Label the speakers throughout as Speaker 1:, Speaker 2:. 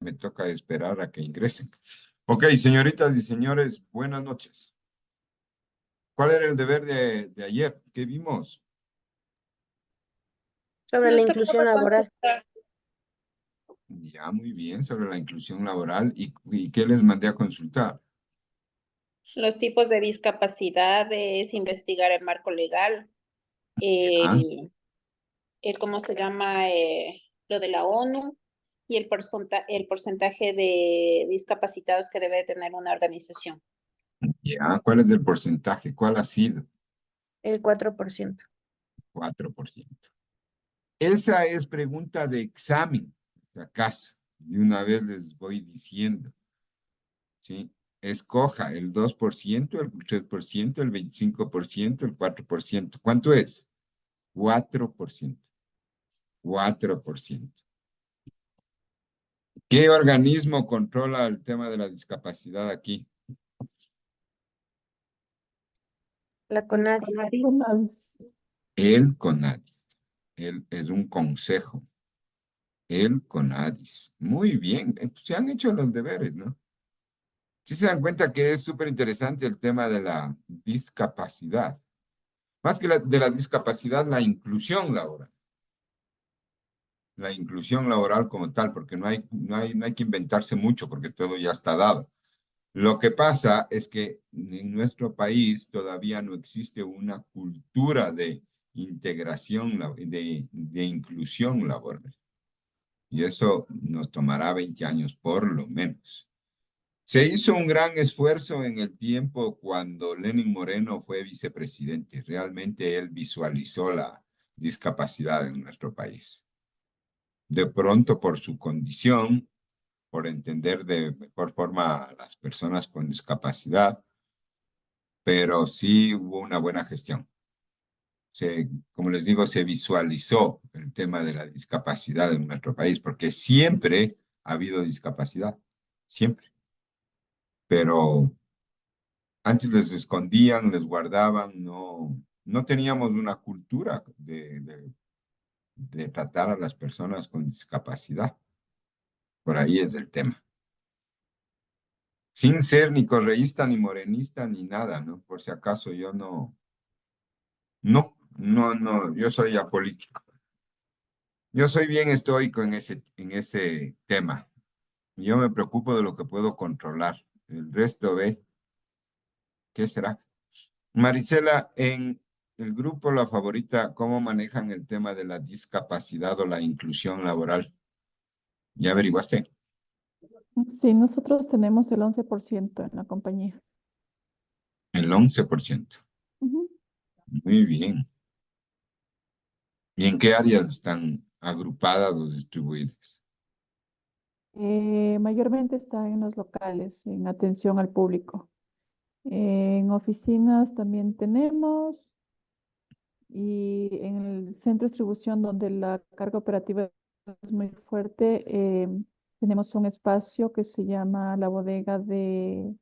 Speaker 1: me toca esperar a que ingresen. Ok, señoritas y señores, buenas noches. ¿Cuál era el deber de ayer? ¿Qué vimos?
Speaker 2: Sobre la
Speaker 3: Nos
Speaker 2: inclusión
Speaker 3: tocaba
Speaker 2: laboral.
Speaker 3: consultar
Speaker 1: Ya, muy bien, sobre la inclusión laboral. ¿Y qué les mandé a consultar?
Speaker 3: los tipos de discapacidades, investigar el marco legal,
Speaker 1: Ah,
Speaker 3: ¿cómo se llama? Lo de la ONU y el porcentaje de discapacitados que debe tener una organización.
Speaker 1: ya, ¿cuál es el porcentaje? ¿Cuál ha sido?
Speaker 2: El 4%.
Speaker 1: 4%. Esa es pregunta de examen, si acaso. De una vez les voy diciendo, ¿sí? Escoja el 2%, el 3%, el 25%, el 4%. ¿Cuánto es? 4%. 4%. ¿Qué organismo controla el tema de la discapacidad aquí?
Speaker 2: La CONADIS.
Speaker 1: El CONADIS. Él es un consejo. El CONADIS. Muy bien. Se han hecho los deberes, ¿no? Sí se dan cuenta que es súper interesante el tema de la discapacidad. Más que de la discapacidad, la inclusión laboral. La inclusión laboral como tal, porque no hay que inventarse mucho, porque todo ya está dado. Lo que pasa es que en nuestro país todavía no existe una cultura de integración, de inclusión laboral. Y eso nos tomará 20 años por lo menos. Se hizo un gran esfuerzo en el tiempo cuando Lenin Moreno fue vicepresidente. Realmente él visualizó la discapacidad en nuestro país. De pronto, por su condición, por entender de mejor forma a las personas con discapacidad, pero sí hubo una buena gestión. Como les digo, se visualizó el tema de la discapacidad en nuestro país, porque siempre ha habido discapacidad, siempre. Pero antes les escondían, les guardaban, no teníamos una cultura de tratar a las personas con discapacidad. Por ahí es el tema. Sin ser ni correísta, ni morenista, ni nada, ¿no? Por si acaso yo no, yo soy apolítico. Yo soy bien estoico en ese tema. Yo me preocupo de lo que puedo controlar. El resto ve, ¿qué será? Marisela, en el grupo La Favorita, ¿cómo manejan el tema de la discapacidad o la inclusión laboral? ¿Ya averiguaste?
Speaker 4: Sí, nosotros tenemos el 11% en la compañía.
Speaker 1: El 11%.
Speaker 4: Ujú.
Speaker 1: Muy bien. ¿Y en qué áreas están agrupadas o distribuidas?
Speaker 4: Mayormente está en los locales, en atención al público. En oficinas también tenemos y en el centro de distribución donde la carga operativa es muy fuerte, tenemos un espacio que se llama la bodega de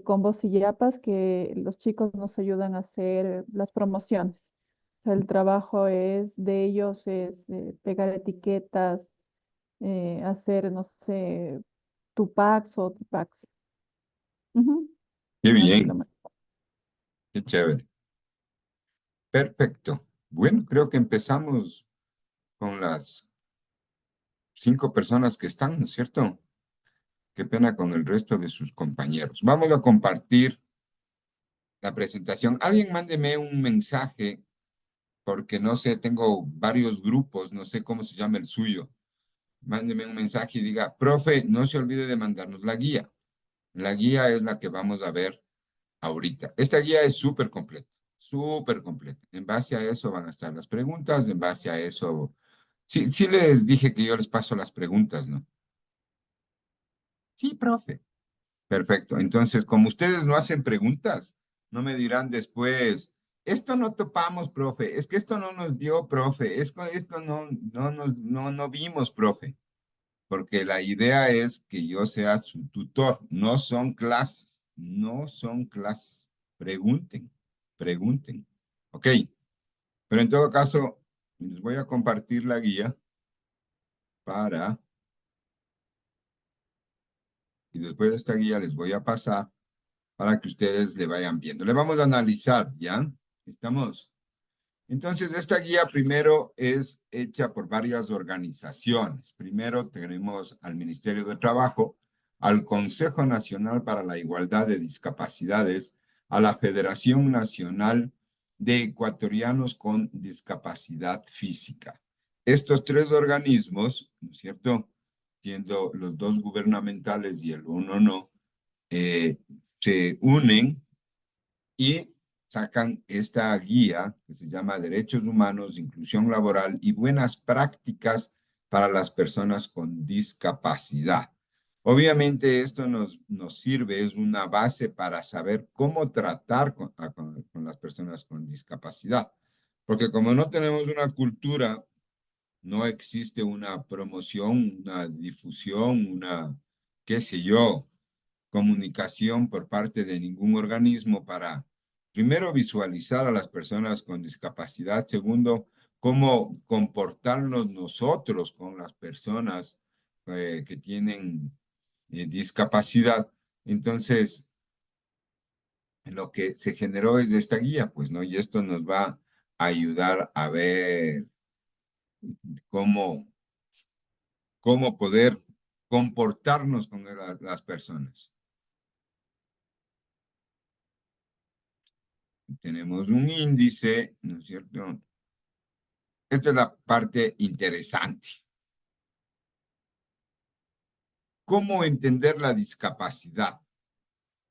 Speaker 4: combos y yapas que los chicos nos ayudan a hacer las promociones. O sea, el trabajo es de ellos, es pegar etiquetas, hacer, no sé, Tupacs o Tupacs. Ujú.
Speaker 1: Qué
Speaker 4: Así lo
Speaker 1: bien,
Speaker 4: más.
Speaker 1: qué chévere. Perfecto. Bueno, creo que empezamos con las 5 personas que están, ¿no es cierto? Qué pena con el resto de sus compañeros. Vamos a compartir la presentación. Alguien mándeme un mensaje, porque no sé, tengo varios grupos, no sé cómo se llama el suyo. Mándeme un mensaje y diga, profe, no se olvide de mandarnos la guía. La guía es la que vamos a ver ahorita. Esta guía es súper completa, súper completa. En base a eso van a estar las preguntas, en base a eso... Sí, sí les dije que yo les paso las preguntas, ¿no? Sí, profe. Perfecto. Entonces, como ustedes no hacen preguntas, no me dirán después, esto no topamos, profe, es que esto no nos dio, profe, es que esto no vimos, profe, porque la idea es que yo sea su tutor, no son clases, no son clases. Pregunten, pregunten. Ok, pero en todo caso, les voy a compartir la guía para y después de esta guía les voy a pasar para que ustedes le vayan viendo. Le vamos a analizar, ¿ya? ¿Estamos? Entonces, esta guía primero es hecha por varias organizaciones. Primero tenemos al Ministerio de Trabajo, al Consejo Nacional para la Igualdad de Discapacidades, a la Federación Nacional de Ecuatorianos con Discapacidad Física. Estos tres organismos, ¿no es cierto?, siendo los dos gubernamentales y el uno no, se unen y sacan esta guía que se llama Derechos Humanos, Inclusión Laboral y Buenas Prácticas para las Personas con Discapacidad. Obviamente esto nos sirve, es una base para saber cómo tratar con las personas con discapacidad. Porque como no tenemos una cultura, no existe una promoción, una difusión, una, qué sé yo, comunicación por parte de ningún organismo para, primero, visualizar a las personas con discapacidad, segundo, cómo comportarnos nosotros con las personas que tienen discapacidad. Entonces, lo que se generó es de esta guía, pues, ¿no? Y esto nos va a ayudar a ver cómo, cómo poder comportarnos con las personas. Tenemos un índice, ¿no es cierto? Esta es la parte interesante. ¿Cómo entender la discapacidad?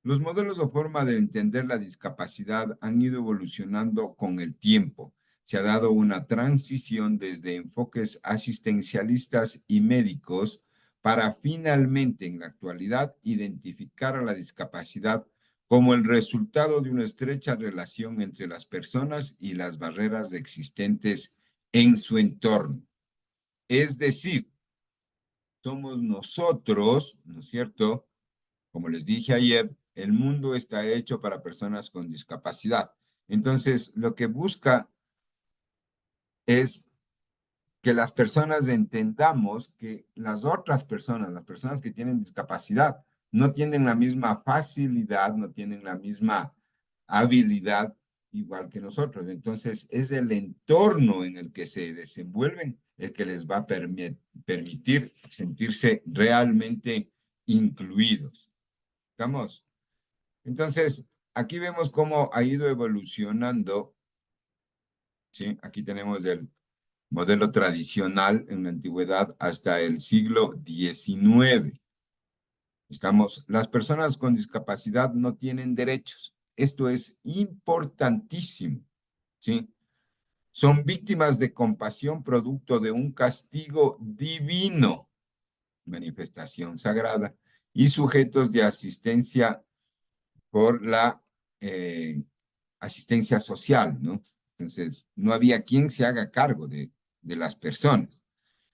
Speaker 1: Los modelos o forma de entender la discapacidad han ido evolucionando con el tiempo. Se ha dado una transición desde enfoques asistencialistas y médicos para finalmente, en la actualidad, identificar a la discapacidad como el resultado de una estrecha relación entre las personas y las barreras existentes en su entorno. Es decir, somos nosotros, ¿no es cierto? Como les dije ayer, el mundo está hecho para personas con discapacidad. Entonces, lo que busca es que las personas entendamos que las otras personas, las personas que tienen discapacidad, no tienen la misma facilidad, no tienen la misma habilidad igual que nosotros. Entonces, es el entorno en el que se desenvuelven el que les va a permitir sentirse realmente incluidos. ¿Estamos? Entonces, aquí vemos cómo ha ido evolucionando, ¿sí? Aquí tenemos el modelo tradicional en la antigüedad hasta el siglo XIX. Las personas con discapacidad no tienen derechos. Esto es importantísimo, ¿sí? Son víctimas de compasión producto de un castigo divino, manifestación sagrada, y sujetos de asistencia por la asistencia social, ¿no? Entonces, no había quien se haga cargo de las personas.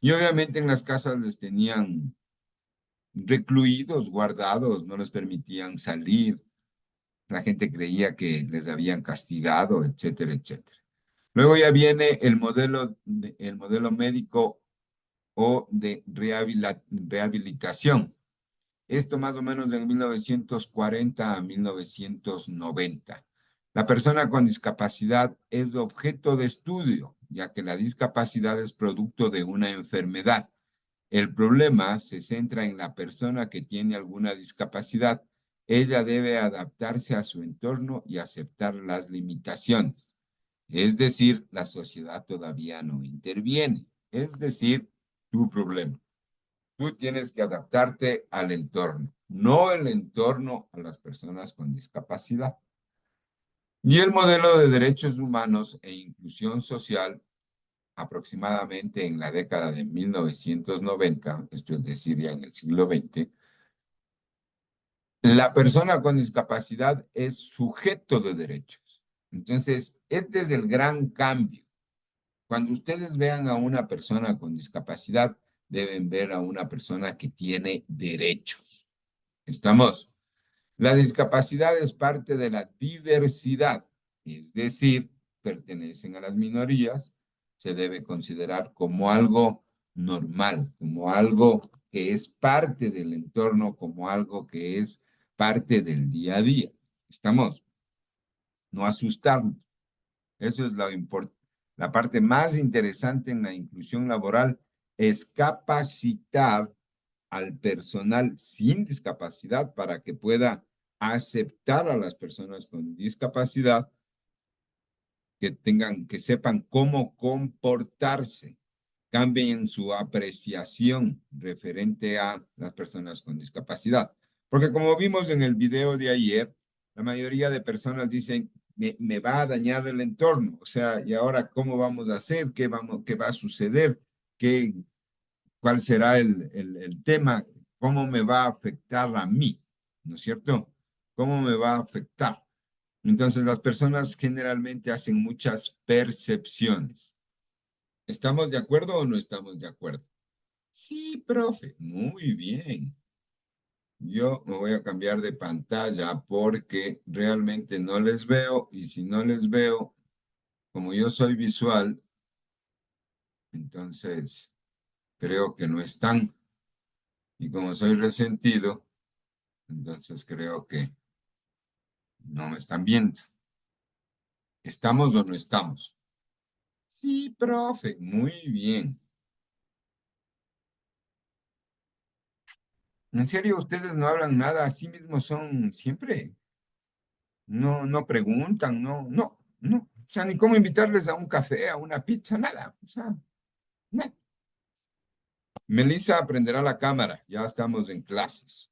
Speaker 1: Y obviamente en las casas les tenían recluidos, guardados, no les permitían salir. La gente creía que les habían castigado, etcétera, etcétera. Luego ya viene el modelo médico o de rehabilitación. Esto más o menos en 1940 a 1990. La persona con discapacidad es objeto de estudio, ya que la discapacidad es producto de una enfermedad. El problema se centra en la persona que tiene alguna discapacidad. Ella debe adaptarse a su entorno y aceptar las limitaciones. Es decir, la sociedad todavía no interviene. Es decir, tu problema. Tú tienes que adaptarte al entorno, no el entorno a las personas con discapacidad. Y el modelo de derechos humanos e inclusión social, aproximadamente en la década de 1990, esto es decir, ya en el siglo XX, la persona con discapacidad es sujeto de derechos. Entonces, este es el gran cambio. Cuando ustedes vean a una persona con discapacidad, deben ver a una persona que tiene derechos. ¿Estamos? La discapacidad es parte de la diversidad, es decir, pertenecen a las minorías, se debe considerar como algo normal, como algo que es parte del entorno como algo que es parte del día a día. ¿Estamos? No asustarnos. Eso es la parte más interesante en la inclusión laboral, es capacitar al personal sin discapacidad para que pueda aceptar a las personas con discapacidad, que sepan cómo comportarse, cambien su apreciación referente a las personas con discapacidad. Porque como vimos en el video de ayer, la mayoría de personas dicen, me va a dañar el entorno, o sea, ¿y ahora cómo vamos a hacer? ¿Qué va a suceder? ¿Cuál será el tema? ¿Cómo me va a afectar a mí? ¿No es cierto? ¿Cómo me va a afectar? Entonces, las personas generalmente hacen muchas percepciones. ¿Estamos de acuerdo o no estamos de acuerdo? Sí, profe. Muy bien. Yo me voy a cambiar de pantalla porque realmente no les veo y si no les veo, como yo soy visual, entonces creo que no están. Y como soy resentido, entonces creo que no me están viendo. ¿Estamos o no estamos? Sí, profe. Muy bien. ¿En serio ustedes no hablan nada? Así mismo son siempre. No, no preguntan, no. O sea, ni cómo invitarles a un café, a una pizza, nada. O sea, nada. Melissa aprenderá la cámara. Ya estamos en clases.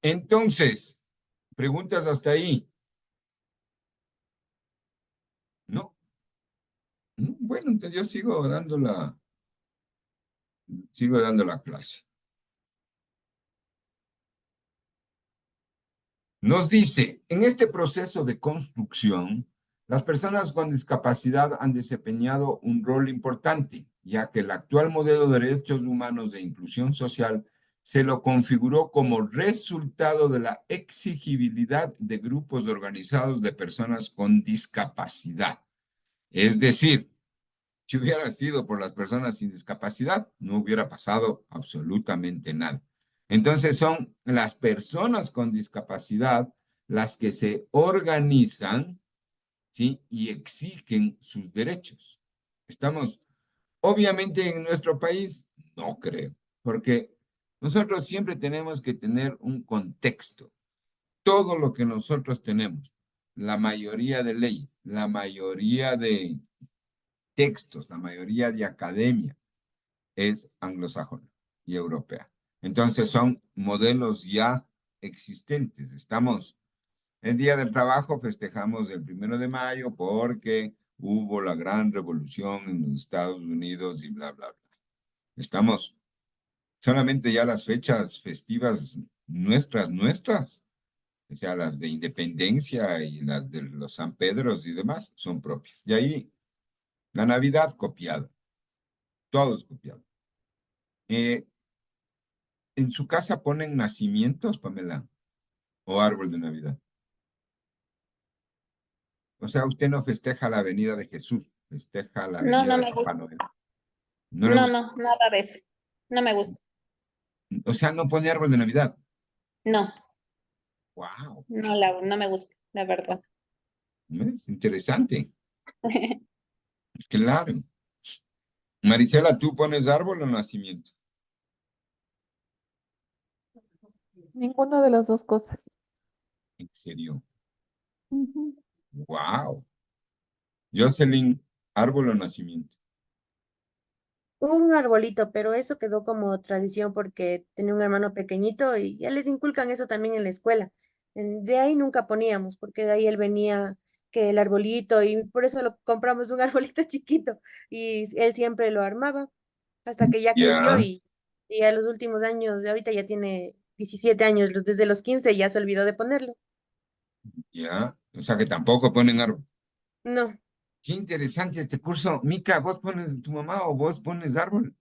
Speaker 1: Entonces, preguntas hasta ahí. No. Bueno, entonces yo sigo dando la clase. Nos dice, en este proceso de construcción, las personas con discapacidad han desempeñado un rol importante, ya que el actual modelo de derechos humanos e inclusión social se lo configuró como resultado de la exigibilidad de grupos organizados de personas con discapacidad. Es decir, si hubiera sido por las personas sin discapacidad, no hubiera pasado absolutamente nada. Entonces son las personas con discapacidad las que se organizan, ¿sí? Y exigen sus derechos. Estamos, obviamente en nuestro país, no creo, porque nosotros siempre tenemos que tener un contexto. Todo lo que nosotros tenemos, la mayoría de leyes, la mayoría de textos, la mayoría de academia es anglosajona y europea. Entonces son modelos ya existentes. El Día del Trabajo festejamos el 1 de mayo porque hubo la gran revolución en los Estados Unidos y bla, bla, bla. Estamos solamente ya las fechas festivas nuestras, o sea, las de Independencia y las de los San Pedros y demás, son propias. De ahí la Navidad copiada, todo es copiado. ¿En su casa ponen nacimientos, Pamela? ¿O árbol de Navidad? O sea, usted no festeja la venida de Jesús, festeja la
Speaker 3: No,
Speaker 1: venida
Speaker 3: no
Speaker 1: de
Speaker 3: me
Speaker 1: Papá
Speaker 3: gusta.
Speaker 1: Noel. ¿No le
Speaker 3: No,
Speaker 1: gusta?
Speaker 3: no, nada de eso. No me gusta.
Speaker 1: O sea, no pone árbol de Navidad.
Speaker 3: No,
Speaker 1: ¡Wow!
Speaker 3: no me gusta, la verdad.
Speaker 1: Interesante. Claro. Marisela, ¿tú pones árbol o nacimiento?
Speaker 4: Ninguna de las dos cosas.
Speaker 1: ¿En serio?
Speaker 4: Ujú.
Speaker 1: ¡Wow! Jocelyn, ¿árbol o nacimiento?
Speaker 2: Un arbolito, pero eso quedó como tradición porque tenía un hermano pequeñito y ya les inculcan eso también en la escuela. De ahí nunca poníamos, porque de ahí él venía que el arbolito y por eso lo compramos un arbolito chiquito y él siempre lo armaba hasta que ya creció
Speaker 1: Ya,
Speaker 2: y a los últimos años, ahorita ya tiene 17 años, desde los 15 ya se olvidó de ponerlo.
Speaker 1: ya. O sea que tampoco ponen árbol.
Speaker 2: No,
Speaker 1: Qué interesante este curso. Mica, ¿vos pones tu mamá o vos pones árbol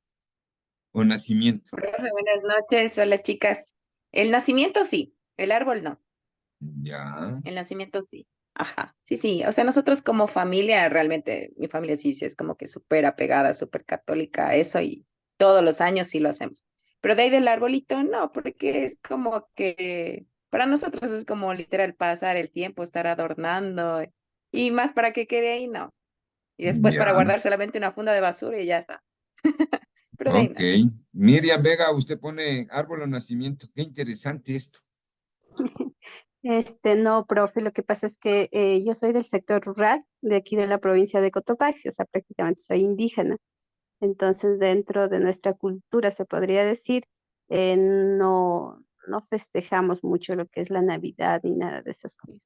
Speaker 1: o nacimiento?
Speaker 5: Profe, buenas noches, hola chicas. El nacimiento sí, el árbol no.
Speaker 1: Ya,
Speaker 5: El nacimiento sí. Ajá, sí, sí. O sea, nosotros como familia, realmente, mi familia sí, sí es como que súper apegada, súper católica a eso y todos los años sí lo hacemos. Pero de ahí del arbolito, no, porque es como que para nosotros es como literal pasar el tiempo, estar adornando y más para que quede ahí, no. Y después para
Speaker 1: Ya,
Speaker 5: guardar solamente una funda de basura y ya está. Pero de ahí
Speaker 1: ok.
Speaker 5: no.
Speaker 1: Miriam Vega, usted pone árbol o nacimiento. Qué interesante esto.
Speaker 6: No, profe, lo que pasa es que yo soy del sector rural de aquí de la provincia de Cotopaxi, o sea, prácticamente soy indígena. Entonces, dentro de nuestra cultura, se podría decir, no festejamos mucho lo que es la Navidad ni nada de esas cosas.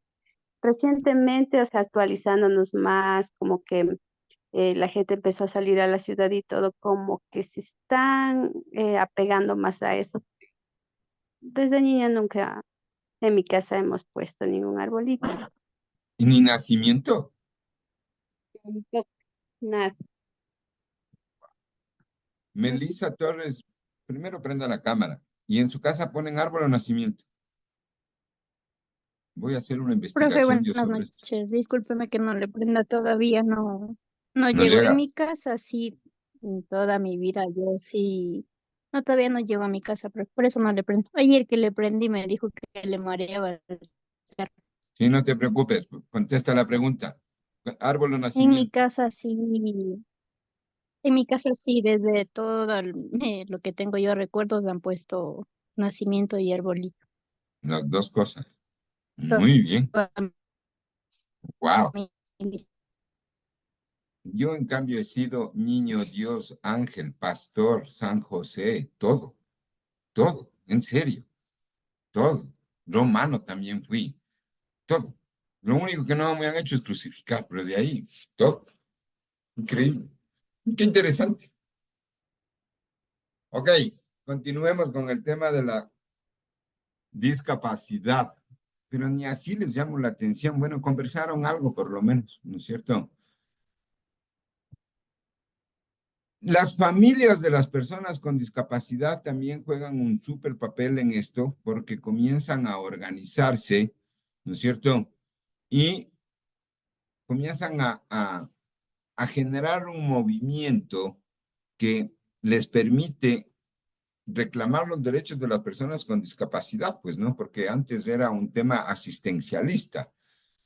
Speaker 6: Recientemente, o sea, actualizándonos más, como que la gente empezó a salir a la ciudad y todo, como que se están apegando más a eso. Desde niña nunca en mi casa hemos puesto ningún arbolito.
Speaker 1: ¿Y ni nacimiento?
Speaker 6: Tampoco, nada.
Speaker 1: Melissa Torres, primero prenda la cámara. ¿Y en su casa ponen árbol o nacimiento? Voy a hacer una
Speaker 7: Profe,
Speaker 1: investigación
Speaker 7: buenas
Speaker 1: yo sobre esto.
Speaker 7: noches. Discúlpeme que no le prenda todavía, no
Speaker 1: No
Speaker 7: llego. En
Speaker 1: llega.
Speaker 7: mi casa sí, en toda mi vida yo sí, no, todavía no llego a mi casa, pero por eso no le prendo. Ayer que le prendí me dijo que le mareaba el carro.
Speaker 1: Sí, no te preocupes, contesta la pregunta. ¿Árbol o
Speaker 7: En mi
Speaker 1: nacimiento?
Speaker 7: casa sí, en mi casa sí, desde todo lo que tengo yo recuerdos han puesto nacimiento y arbolito.
Speaker 1: Las dos cosas.
Speaker 7: Toda
Speaker 1: Muy bien. Wow.
Speaker 7: mi-
Speaker 1: Yo, en cambio, he sido niño Dios, ángel, pastor, San José, todo, todo, en serio, todo. Romano también fui, todo. Lo único que no me han hecho es crucificar, pero de ahí, todo. Increíble. Qué interesante. Ok, continuemos con el tema de la discapacidad. Pero ni así les llamo la atención. Bueno, conversaron algo por lo menos, ¿no es cierto? Las familias de las personas con discapacidad también juegan un súper papel en esto porque comienzan a organizarse, ¿no es cierto? Y comienzan a generar un movimiento que les permite reclamar los derechos de las personas con discapacidad, pues, ¿no? Porque antes era un tema asistencialista.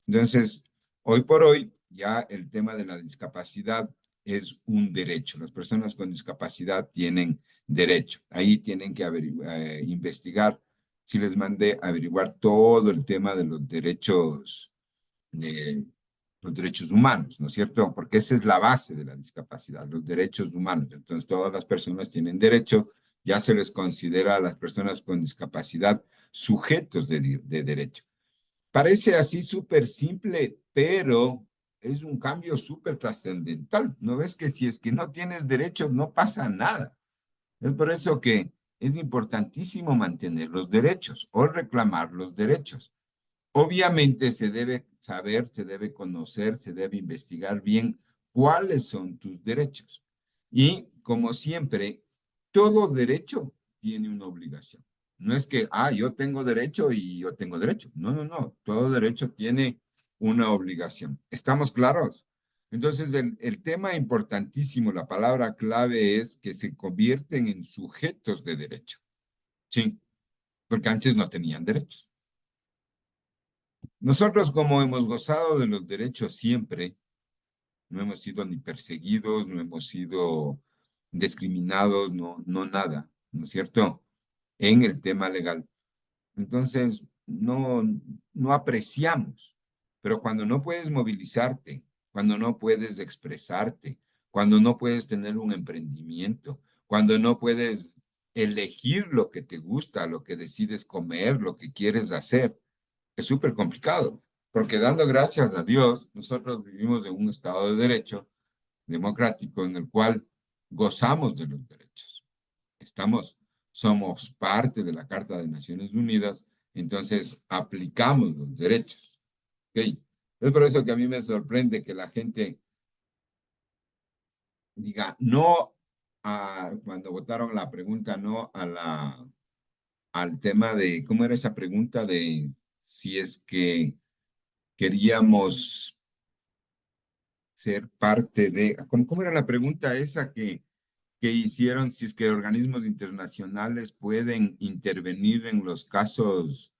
Speaker 1: Entonces, hoy por hoy, ya el tema de la discapacidad es un derecho. Las personas con discapacidad tienen derecho. Ahí tienen que investigar. Si les mandé averiguar todo el tema de los derechos humanos, ¿no es cierto? Porque esa es la base de la discapacidad, los derechos humanos. Entonces, todas las personas tienen derecho, ya se les considera a las personas con discapacidad sujetos de derecho. Parece así súper simple, pero es un cambio súper trascendental. ¿No ves que si es que no tienes derechos, no pasa nada? Es por eso que es importantísimo mantener los derechos o reclamar los derechos. Obviamente se debe saber, se debe conocer, se debe investigar bien cuáles son tus derechos. Y como siempre, todo derecho tiene una obligación. No es que, yo tengo derecho y yo tengo derecho. No, no, no. Todo derecho tiene una obligación. ¿Estamos claros? Entonces, el tema importantísimo, la palabra clave es que se convierten en sujetos de derecho. Sí, porque antes no tenían derechos. Nosotros, como hemos gozado de los derechos siempre, no hemos sido ni perseguidos, no hemos sido discriminados, no, no nada, ¿no es cierto? En el tema legal. Entonces, no apreciamos, pero cuando no puedes movilizarte, cuando no puedes expresarte, cuando no puedes tener un emprendimiento, cuando no puedes elegir lo que te gusta, lo que decides comer, lo que quieres hacer, es súper complicado, porque dando gracias a Dios, nosotros vivimos en un estado de derecho democrático en el cual gozamos de los derechos. Somos parte de la Carta de Naciones Unidas, entonces aplicamos los derechos. ¿Ok? Es por eso que a mí me sorprende que la gente diga no cuando votaron la pregunta no al tema de, ¿cómo era esa pregunta de si es que queríamos ser parte de, ¿cómo era la pregunta esa que hicieron si es que organismos internacionales pueden intervenir en los casos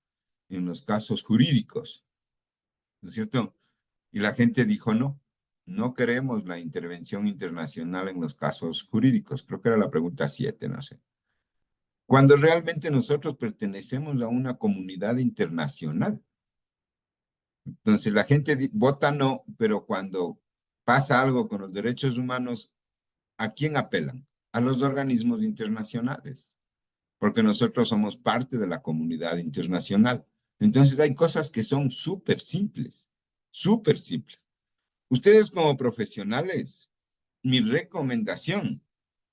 Speaker 1: jurídicos, ¿no es cierto? Y la gente dijo no, no queremos la intervención internacional en los casos jurídicos. Creo que era la pregunta 7, no sé. Cuando realmente nosotros pertenecemos a una comunidad internacional. Entonces la gente vota no, pero cuando pasa algo con los derechos humanos, ¿a quién apelan? A los organismos internacionales, porque nosotros somos parte de la comunidad internacional. Entonces hay cosas que son súper simples, súper simples. Ustedes como profesionales, mi recomendación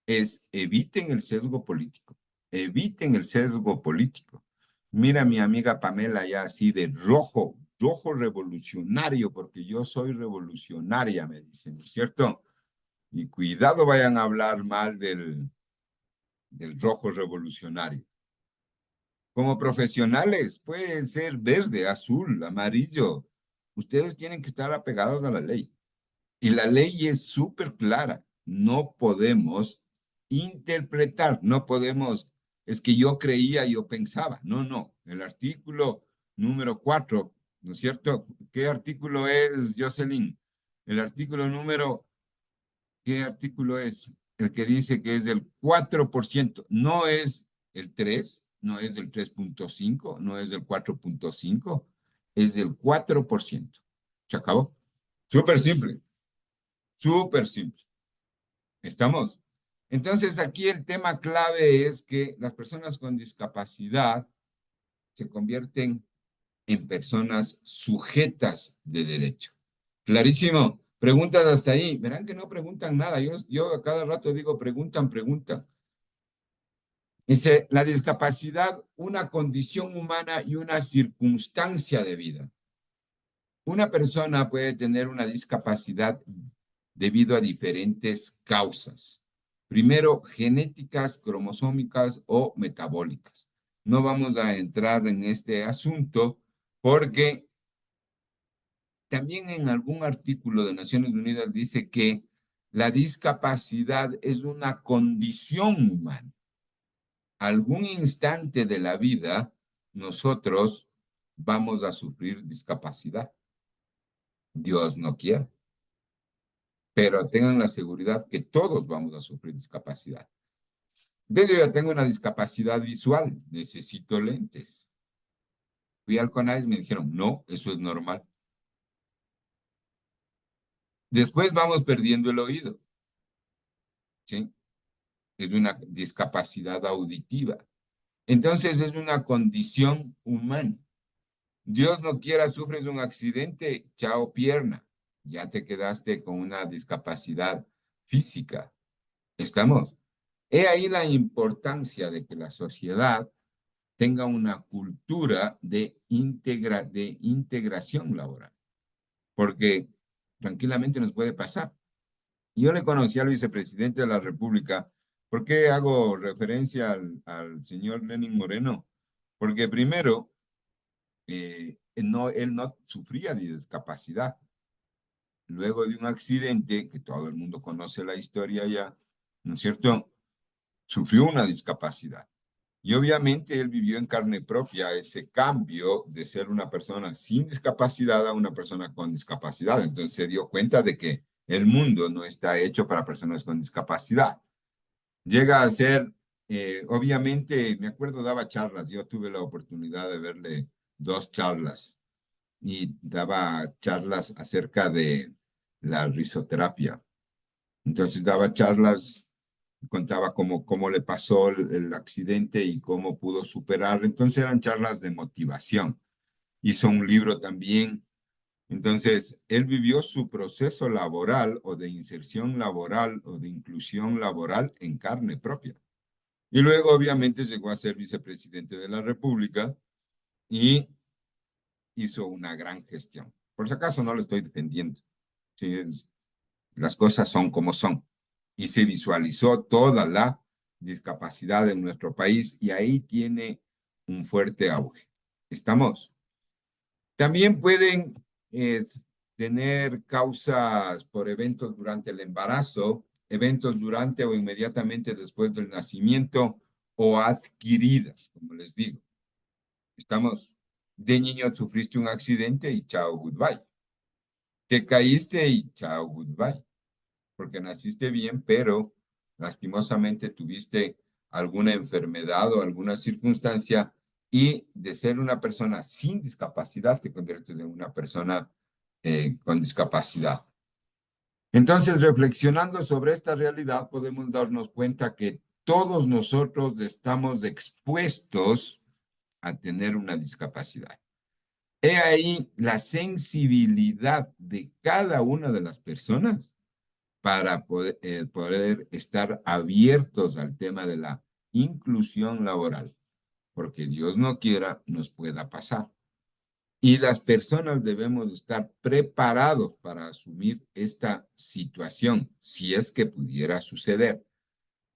Speaker 1: es eviten el sesgo político, eviten el sesgo político. Mira mi amiga Pamela ya así de rojo, rojo revolucionario, porque yo soy revolucionaria, me dicen, ¿no es cierto? Y cuidado vayan a hablar mal del rojo revolucionario. Como profesionales, pueden ser verde, azul, amarillo. Ustedes tienen que estar apegados a la ley. Y la ley es súper clara. No podemos interpretar, no podemos, es que yo creía, yo pensaba. No, no. El artículo número 4, ¿no es cierto? ¿Qué artículo es, Jocelyn? El artículo número, ¿qué artículo es? El que dice que es del 4%, no es el 3, no es del 3.5, no es del 4.5, es del 4%. ¿Se acabó? Súper simple. Súper simple. ¿Estamos? Entonces, aquí el tema clave es que las personas con discapacidad se convierten en personas sujetas de derecho. Clarísimo. Preguntas hasta ahí. Verán que no preguntan nada. Yo a cada rato digo, preguntan, preguntan. Dice, la discapacidad, una condición humana y una circunstancia de vida. Una persona puede tener una discapacidad debido a diferentes causas. Primero, genéticas, cromosómicas o metabólicas. No vamos a entrar en este asunto porque también en algún artículo de Naciones Unidas dice que la discapacidad es una condición humana. Algún instante de la vida nosotros vamos a sufrir discapacidad. Dios no quiere. Pero tengan la seguridad que todos vamos a sufrir discapacidad. Yo ya tengo una discapacidad visual, necesito lentes. Fui al CONADIS y me dijeron, no, eso es normal. Después vamos perdiendo el oído, ¿sí? Es una discapacidad auditiva. Entonces es una condición humana. Dios no quiera, sufres un accidente, chao pierna, ya te quedaste con una discapacidad física. ¿Estamos? He ahí la importancia de que la sociedad tenga una cultura de integración laboral, porque tranquilamente nos puede pasar. Yo le conocí al vicepresidente de la República. ¿Por qué hago referencia al señor Lenín Moreno? Porque primero, él no sufría de discapacidad. Luego de un accidente, que todo el mundo conoce la historia ya, ¿no es cierto? Sufrió una discapacidad. Y obviamente él vivió en carne propia ese cambio de ser una persona sin discapacidad a una persona con discapacidad. Entonces se dio cuenta de que el mundo no está hecho para personas con discapacidad. Llega a ser, obviamente, me acuerdo, daba charlas. Yo tuve la oportunidad de verle 2 charlas y daba charlas acerca de la risoterapia. Entonces daba charlas, contaba cómo le pasó el accidente y cómo pudo superar. Entonces eran charlas de motivación. Hizo un libro también. Entonces, él vivió su proceso laboral o de inserción laboral o de inclusión laboral en carne propia. Y luego, obviamente, llegó a ser vicepresidente de la República y hizo una gran gestión. Por si acaso no lo estoy defendiendo. Sí, las cosas son como son. Y se visualizó toda la discapacidad en nuestro país y ahí tiene un fuerte auge. ¿Estamos? También pueden tener causas por eventos durante el embarazo. eventos durante o inmediatamente después del nacimiento o adquiridas, como les digo. Estamos, de niño sufriste un accidente y chao, goodbye. Te caíste y chao, goodbye. Porque naciste bien, pero lastimosamente tuviste alguna enfermedad o alguna circunstancia y de ser una persona sin discapacidad te conviertes en una persona con discapacidad. Entonces, reflexionando sobre esta realidad, podemos darnos cuenta que todos nosotros estamos expuestos a tener una discapacidad. He ahí la sensibilidad de cada una de las personas para poder estar abiertos al tema de la inclusión laboral, porque Dios no quiera nos pueda pasar. Y las personas debemos estar preparados para asumir esta situación, si es que pudiera suceder,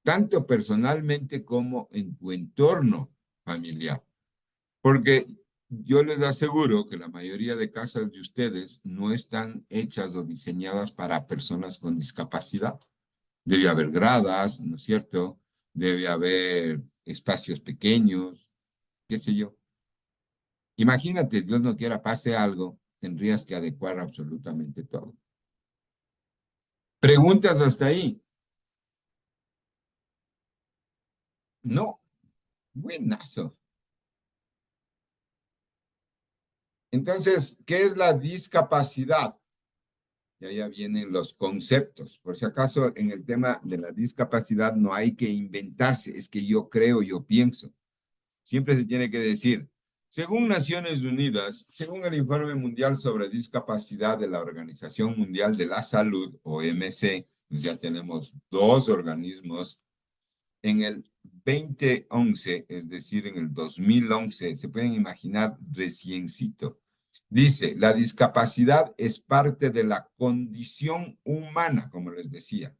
Speaker 1: tanto personalmente como en tu entorno familiar. Porque yo les aseguro que la mayoría de casas de ustedes no están hechas o diseñadas para personas con discapacidad. Debe haber gradas, ¿no es cierto? Debe haber espacios pequeños, qué sé yo. Imagínate, Dios no quiera pase algo, tendrías que adecuar absolutamente todo. ¿Preguntas hasta ahí? No. Buenazo. Entonces, ¿qué es la discapacidad? Y allá vienen los conceptos. Por si acaso, en el tema de la discapacidad no hay que inventarse, es que yo creo, yo pienso. Siempre se tiene que decir, según Naciones Unidas, según el Informe Mundial sobre Discapacidad de la Organización Mundial de la Salud, OMC, pues ya tenemos dos organismos. En el 2011, es decir, en el 2011, se pueden imaginar reciencito. Dice, la discapacidad es parte de la condición humana, como les decía,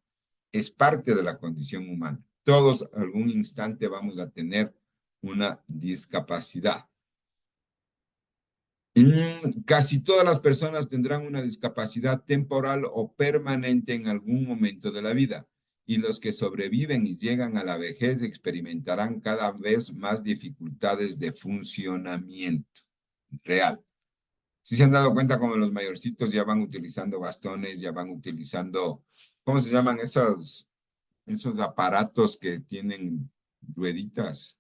Speaker 1: es parte de la condición humana. Todos algún instante vamos a tener una discapacidad. Casi todas las personas tendrán una discapacidad temporal o permanente en algún momento de la vida, y los que sobreviven y llegan a la vejez experimentarán cada vez más dificultades de funcionamiento real. Si se han dado cuenta como los mayorcitos ya van utilizando bastones, ya van utilizando, ¿cómo se llaman esos aparatos que tienen rueditas?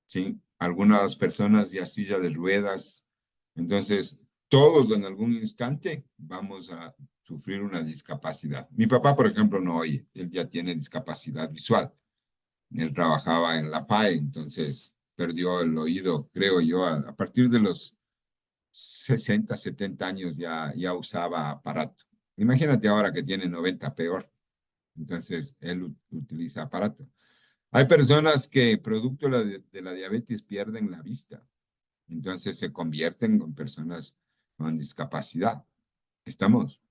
Speaker 1: ¿Sí? Algunas personas ya silla de ruedas. Entonces, todos en algún instante vamos a sufrir una discapacidad. Mi papá, por ejemplo, no oye, él ya tiene discapacidad visual. Él trabajaba en la PAE, entonces perdió el oído, creo yo, a partir de los 60, 70 años ya usaba aparato. Imagínate ahora que tiene 90, peor. Entonces, él utiliza aparato. Hay personas que producto de la diabetes pierden la vista, entonces se convierten en personas con discapacidad. ¿Estamos?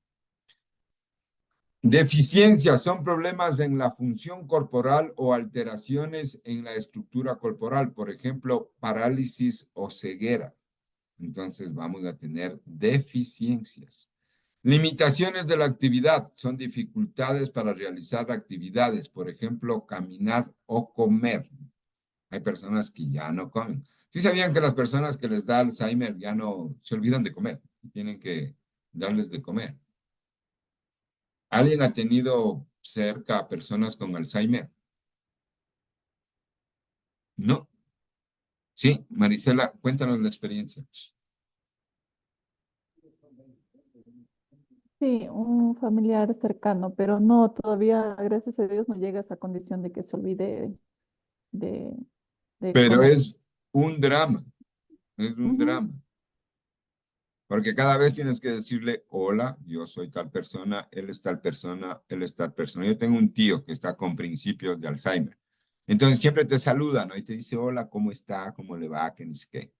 Speaker 1: Deficiencias son problemas en la función corporal o alteraciones en la estructura corporal, por ejemplo, parálisis o ceguera. Entonces vamos a tener deficiencias. Limitaciones de la actividad son dificultades para realizar actividades, por ejemplo, caminar o comer. Hay personas que ya no comen. ¿Sí sabían que las personas que les da Alzheimer ya no se olvidan de comer? Tienen que darles de comer. ¿Alguien ha tenido cerca a personas con Alzheimer? No. Sí, Marisela, cuéntanos la experiencia.
Speaker 4: Sí, un familiar cercano, pero no, todavía, gracias a Dios, no llega a esa condición de que se olvide de, de
Speaker 1: Pero
Speaker 4: comer.
Speaker 1: es un drama, es un
Speaker 4: Ujú.
Speaker 1: drama. Porque cada vez tienes que decirle, hola, yo soy tal persona, él es tal persona, él es tal persona. Yo tengo un tío que está con principios de Alzheimer. Entonces siempre te saluda, ¿no? Y te dice, hola, ¿cómo está? ¿Cómo le va? ¿Qué ni sé qué?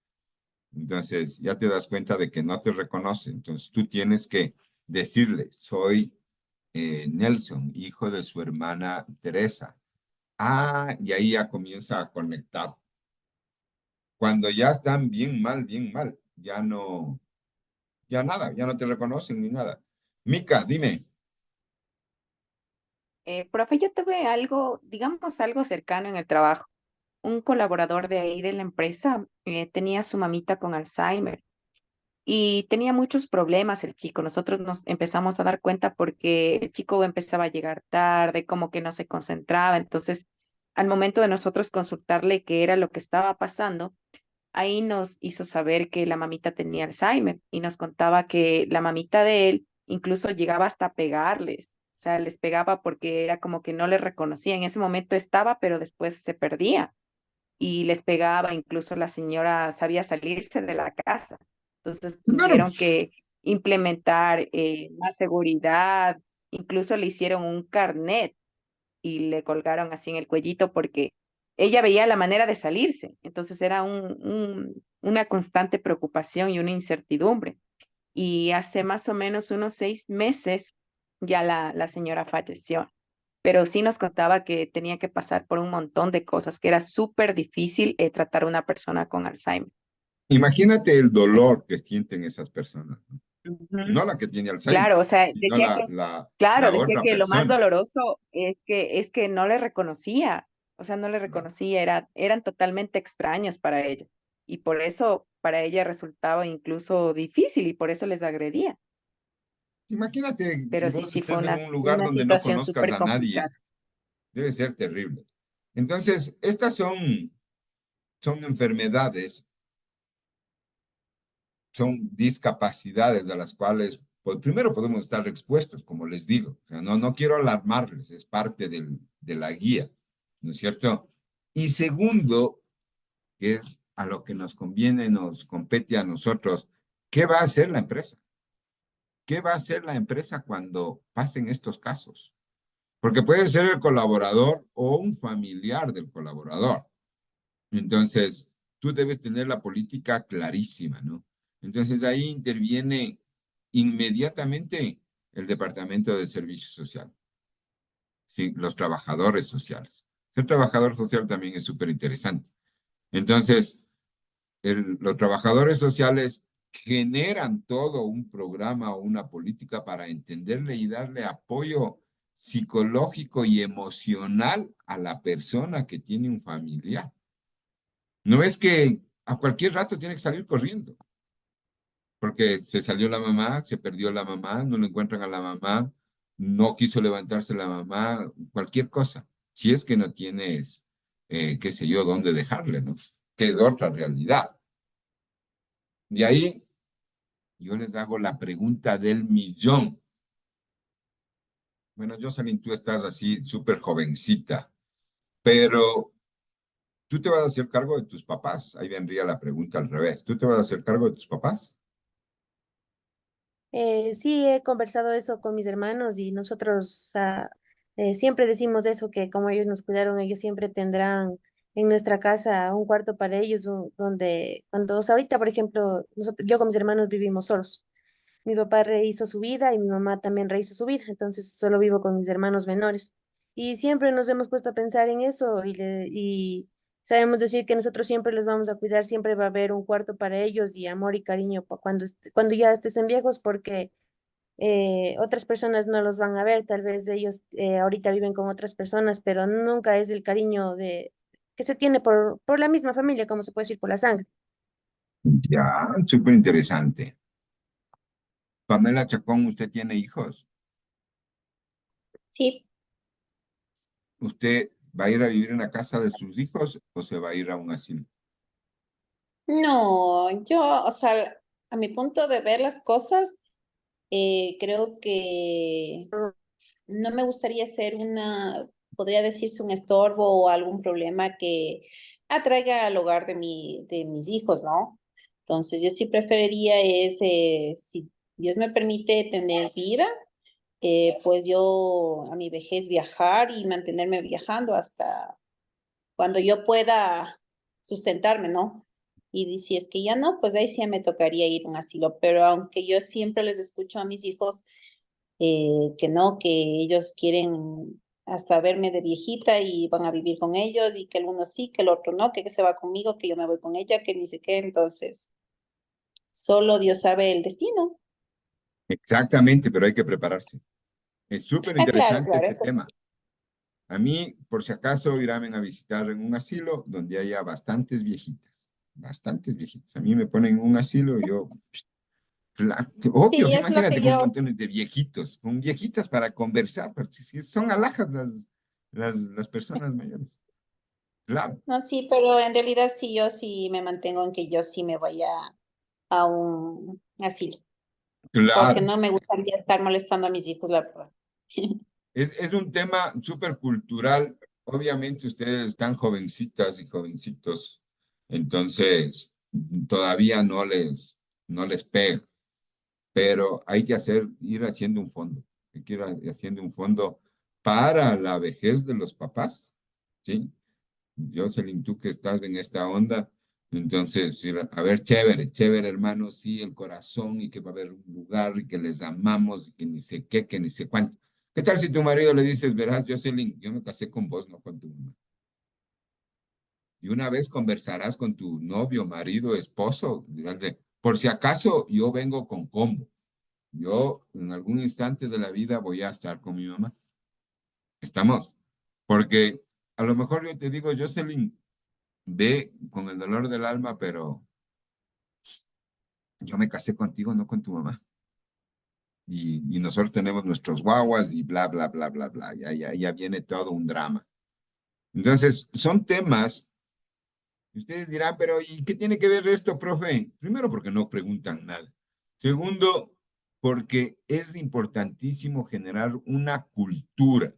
Speaker 1: Entonces ya te das cuenta de que no te reconoce. Entonces tú tienes que decirle, soy Nelson, hijo de su hermana Teresa. Ah, y ahí ya comienza a conectar. Cuando ya están bien mal, ya no, ya nada, ya no te reconocen ni nada. Mica, dime.
Speaker 5: Profe, yo tuve algo, digamos, algo cercano en el trabajo. Un colaborador de ahí de la empresa tenía su mamita con Alzheimer y tenía muchos problemas el chico. Nosotros nos empezamos a dar cuenta porque el chico empezaba a llegar tarde, como que no se concentraba. Entonces, al momento de nosotros consultarle qué era lo que estaba pasando, ahí nos hizo saber que la mamita tenía Alzheimer y nos contaba que la mamita de él incluso llegaba hasta a pegarles. O sea, les pegaba porque era como que no les reconocía. En ese momento estaba, pero después se perdía y les pegaba, incluso la señora sabía salirse de la casa. Entonces
Speaker 1: Claro,
Speaker 5: tuvieron que implementar más seguridad, incluso le hicieron un carnet y le colgaron así en el cuellito porque ella veía la manera de salirse. Entonces era una constante preocupación y una incertidumbre. Y hace más o menos unos 6 meses ya la señora falleció, pero sí nos contaba que tenía que pasar por un montón de cosas, que era súper difícil tratar a una persona con Alzheimer.
Speaker 1: imagínate el
Speaker 5: Así.
Speaker 1: dolor que sienten esas personas, ¿no?
Speaker 5: Ujú.
Speaker 1: No la que tiene Alzheimer,
Speaker 5: Claro, o sea,
Speaker 1: sino
Speaker 5: claro,
Speaker 1: la
Speaker 5: decía
Speaker 1: otra
Speaker 5: que lo más
Speaker 1: persona.
Speaker 5: doloroso es que no le reconocía, o sea, no le
Speaker 1: ¿Verdad?
Speaker 5: reconocía, eran totalmente extraños para ella. Y por eso para ella resultaba incluso difícil y por eso les agredía.
Speaker 1: Imagínate que
Speaker 5: Pero sí,
Speaker 1: vos
Speaker 5: sí fue
Speaker 1: estés en un lugar
Speaker 5: una
Speaker 1: donde no
Speaker 5: situación
Speaker 1: conozcas
Speaker 5: súper
Speaker 1: a nadie.
Speaker 5: complicada.
Speaker 1: Debe ser terrible. Entonces, estas son enfermedades, son discapacidades a las cuales, pues, primero podemos estar expuestos, como les digo. O sea, no quiero alarmarles, es parte de la guía, ¿no es cierto? Y segundo, que es a lo que nos conviene, nos compete a nosotros, ¿qué va a hacer la empresa? ¿Qué va a hacer la empresa cuando pasen estos casos? Porque puede ser el colaborador o un familiar del colaborador. Entonces, tú debes tener la política clarísima, ¿no? Entonces, ahí interviene inmediatamente el Departamento de Servicio Social, ¿sí? Los trabajadores sociales. Ser trabajador social también es súper interesante. Entonces, los trabajadores sociales generan todo un programa o una política para entenderle y darle apoyo psicológico y emocional a la persona que tiene un familiar. No es que a cualquier rato tiene que salir corriendo, porque se salió la mamá, se perdió la mamá, no le encuentran a la mamá, no quiso levantarse la mamá, cualquier cosa. Si es que no tienes, qué sé yo, dónde dejarle, ¿no? Que es otra realidad. De ahí yo les hago la pregunta del millón. Bueno, Jocelyn, tú estás así súper jovencita, pero tú te vas a hacer cargo de tus papás. Ahí vendría la pregunta al revés. ¿Tú te vas a hacer cargo de tus papás?
Speaker 2: Sí, he conversado eso con mis hermanos y nosotros siempre decimos eso, que como ellos nos cuidaron, ellos siempre tendrán en nuestra casa un cuarto para ellos, donde cuando, o sea, ahorita, por ejemplo, yo con mis hermanos vivimos solos. Mi papá rehizo su vida y mi mamá también rehizo su vida, entonces solo vivo con mis hermanos menores. Y siempre nos hemos puesto a pensar en eso y sabemos decir que nosotros siempre los vamos a cuidar, siempre va a haber un cuarto para ellos y amor y cariño cuando, cuando ya estén viejos, porque otras personas no los van a ver, tal vez ellos ahorita viven con otras personas, pero nunca es el cariño que se tiene por la misma familia, como se puede decir, por la sangre.
Speaker 1: Ya, súper interesante. Pamela Chacón, ¿usted tiene hijos?
Speaker 3: Sí,
Speaker 1: ¿Usted va a ir a vivir en la casa de sus hijos o se va a ir a un asilo?
Speaker 3: no, yo, o sea, a mi punto de ver las cosas, creo que no me gustaría ser podría decirse un estorbo o algún problema que atraiga al hogar de mis hijos, ¿no? Entonces, yo sí preferiría si Dios me permite tener vida, pues yo a mi vejez viajar y mantenerme viajando hasta cuando yo pueda sustentarme, ¿no? Y si es que ya no, pues ahí sí me tocaría ir a un asilo, pero aunque yo siempre les escucho a mis hijos que no, que ellos quieren hasta verme de viejita y van a vivir con ellos y que el uno sí, que el otro no, que se va conmigo, que yo me voy con ella, que ni sé qué, entonces solo Dios sabe el destino.
Speaker 1: Exactamente, pero hay que prepararse. Es súper
Speaker 3: Ah, claro,
Speaker 1: interesante
Speaker 3: claro,
Speaker 1: este
Speaker 3: eso sí.
Speaker 1: tema. A mí, por si acaso, irán a visitar en un asilo donde haya bastantes viejitas. Bastantes viejitas. A mí me ponen en un asilo y yo, claro, obvio,
Speaker 3: Sí, es lo
Speaker 1: imagínate
Speaker 3: que
Speaker 1: con
Speaker 3: yo,
Speaker 1: montones de viejitos, con viejitas para conversar, pero si son alhajas las personas mayores. Claro,
Speaker 3: no, sí, pero en realidad sí, yo sí me mantengo en que yo sí me voy a un asilo, porque
Speaker 1: claro.
Speaker 3: no me gustaría estar molestando a mis hijos, la verdad.
Speaker 1: Es un tema súper cultural. Obviamente ustedes están jovencitas y jovencitos, entonces todavía no les pega, pero hay que ir haciendo un fondo. Hay que ir haciendo un fondo para la vejez de los papás, ¿sí? Jocelyn, tú que estás en esta onda, entonces, a ver, chévere, chévere, hermano, sí, el corazón y que va a haber un lugar y que les amamos y que ni sé qué, que ni sé cuánto. ¿Qué tal si tu marido le dices, verás, Jocelyn, yo me casé con vos, no con tu mamá? Y una vez conversarás con tu novio, marido, esposo, dirás por si acaso yo vengo con combo. Yo en algún instante de la vida voy a estar con mi mamá. ¿Estamos? Porque a lo mejor yo te digo, Jocelyn, ve con el dolor del alma, pero yo me casé contigo, no con tu mamá. Y nosotros tenemos nuestros guaguas y bla, bla, bla, bla, bla. Ya viene todo un drama. Entonces, son temas que ustedes dirán, pero ¿y qué tiene que ver esto, profe? Primero, porque no preguntan nada. Segundo, porque es importantísimo generar una cultura.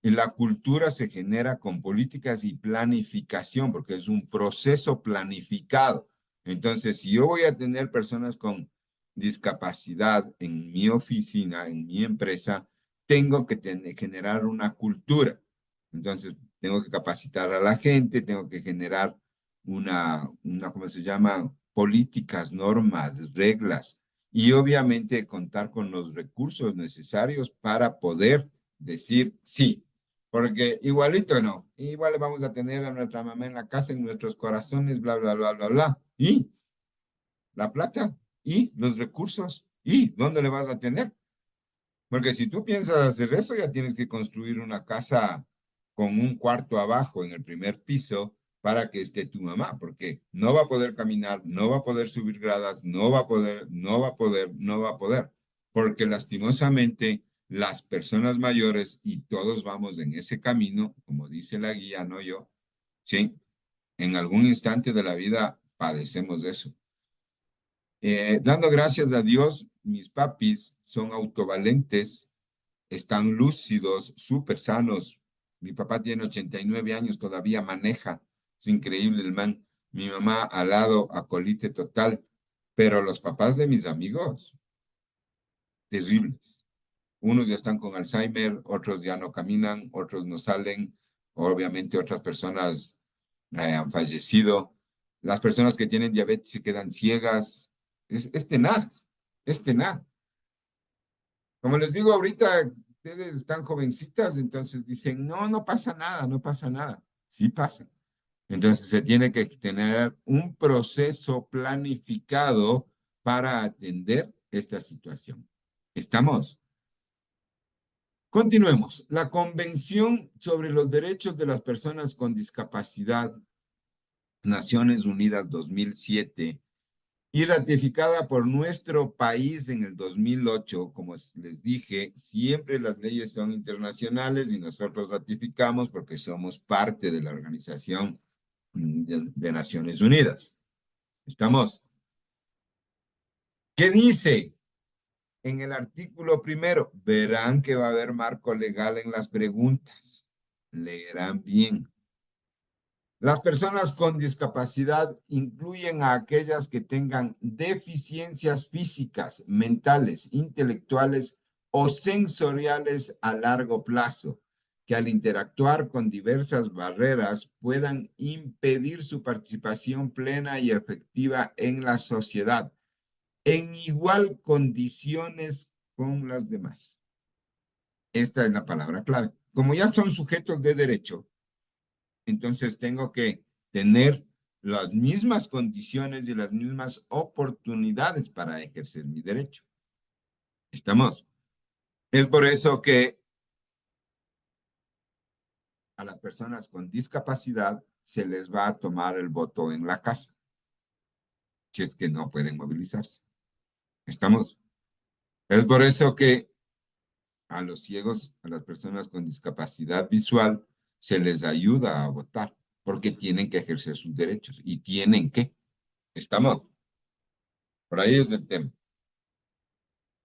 Speaker 1: Y la cultura se genera con políticas y planificación, porque es un proceso planificado. Entonces, si yo voy a tener personas con discapacidad en mi oficina, en mi empresa, tengo que generar una cultura. Entonces, tengo que capacitar a la gente, tengo que generar ¿cómo se llama? Políticas, normas, reglas, y obviamente contar con los recursos necesarios para poder decir sí, porque igualito no, igual vamos a tener a nuestra mamá en la casa, en nuestros corazones, bla, bla, bla, bla, bla. ¿Y la plata? ¿Y los recursos? ¿Y dónde le vas a tener? Porque si tú piensas hacer eso, ya tienes que construir una casa con un cuarto abajo en el primer piso para que esté tu mamá, porque no va a poder caminar, no va a poder subir gradas, no va a poder, no va a poder, no va a poder, porque lastimosamente las personas mayores, y todos vamos en ese camino, como dice la guía, no yo, sí, en algún instante de la vida padecemos de eso. Dando gracias a Dios, mis papis son autovalentes, están lúcidos, súper sanos. Mi papá tiene 89 años, todavía maneja. Es increíble el man. Mi mamá al lado, acolite total. Pero los papás de mis amigos, terribles. Unos ya están con Alzheimer, otros ya no caminan, otros no salen. Obviamente otras personas han fallecido. Las personas que tienen diabetes se quedan ciegas. Es tenaz, es tenaz. Como les digo ahorita, ustedes están jovencitas, entonces dicen, no, no pasa nada, no pasa nada. Sí pasa. Entonces se tiene que tener un proceso planificado para atender esta situación. ¿Estamos? Continuemos. La Convención sobre los Derechos de las Personas con Discapacidad, Naciones Unidas 2007, y ratificada por nuestro país en el 2008. Como les dije, siempre las leyes son internacionales y nosotros ratificamos porque somos parte de la Organización de Naciones Unidas. ¿Estamos? ¿Qué dice? En el artículo primero, verán que va a haber marco legal en las preguntas. Leerán bien. Las personas con discapacidad incluyen a aquellas que tengan deficiencias físicas, mentales, intelectuales o sensoriales a largo plazo, que al interactuar con diversas barreras puedan impedir su participación plena y efectiva en la sociedad, en igual condiciones con las demás. Esta es la palabra clave. Como ya son sujetos de derecho, entonces tengo que tener las mismas condiciones y las mismas oportunidades para ejercer mi derecho. ¿Estamos? Es por eso que a las personas con discapacidad se les va a tomar el voto en la casa, si es que no pueden movilizarse. ¿Estamos? Es por eso que a los ciegos, a las personas con discapacidad visual, se les ayuda a votar, porque tienen que ejercer sus derechos y tienen que. ¿Estamos? Por ahí es el tema.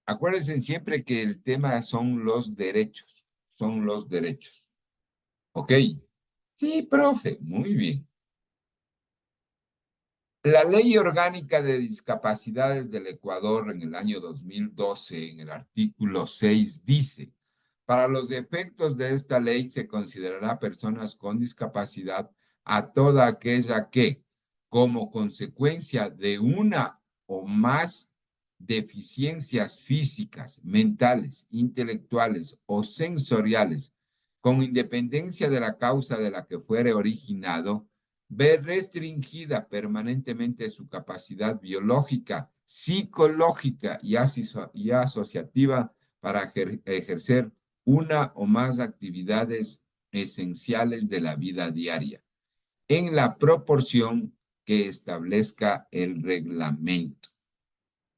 Speaker 1: Acuérdense siempre que el tema son los derechos, son los derechos. ¿Ok? Sí, profe, muy bien. La Ley Orgánica de Discapacidades del Ecuador en el año 2012, en el artículo 6, dice: para los efectos de esta ley se considerará personas con discapacidad a toda aquella que, como consecuencia de una o más deficiencias físicas, mentales, intelectuales o sensoriales, con independencia de la causa de la que fuere originado, ve restringida permanentemente su capacidad biológica, psicológica y asociativa para ejercer una o más actividades esenciales de la vida diaria, en la proporción que establezca el reglamento.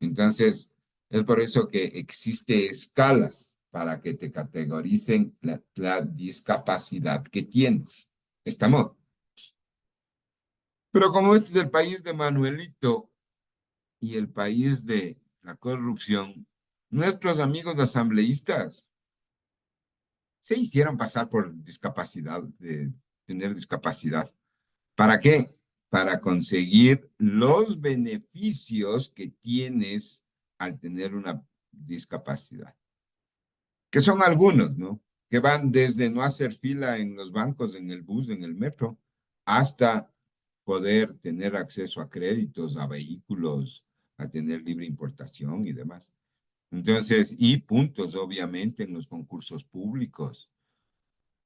Speaker 1: Entonces, es por eso que existe escalas para que te categoricen la discapacidad que tienes. ¿Estamos? Pero como este es el país de Manuelito y el país de la corrupción, nuestros amigos asambleístas se hicieron pasar por discapacidad, de tener discapacidad. ¿Para qué? Para conseguir los beneficios que tienes al tener una discapacidad, que son algunos, ¿no? Que van desde no hacer fila en los bancos, en el bus, en el metro, hasta poder tener acceso a créditos, a vehículos, a tener libre importación y demás. Entonces, y puntos, obviamente, en los concursos públicos.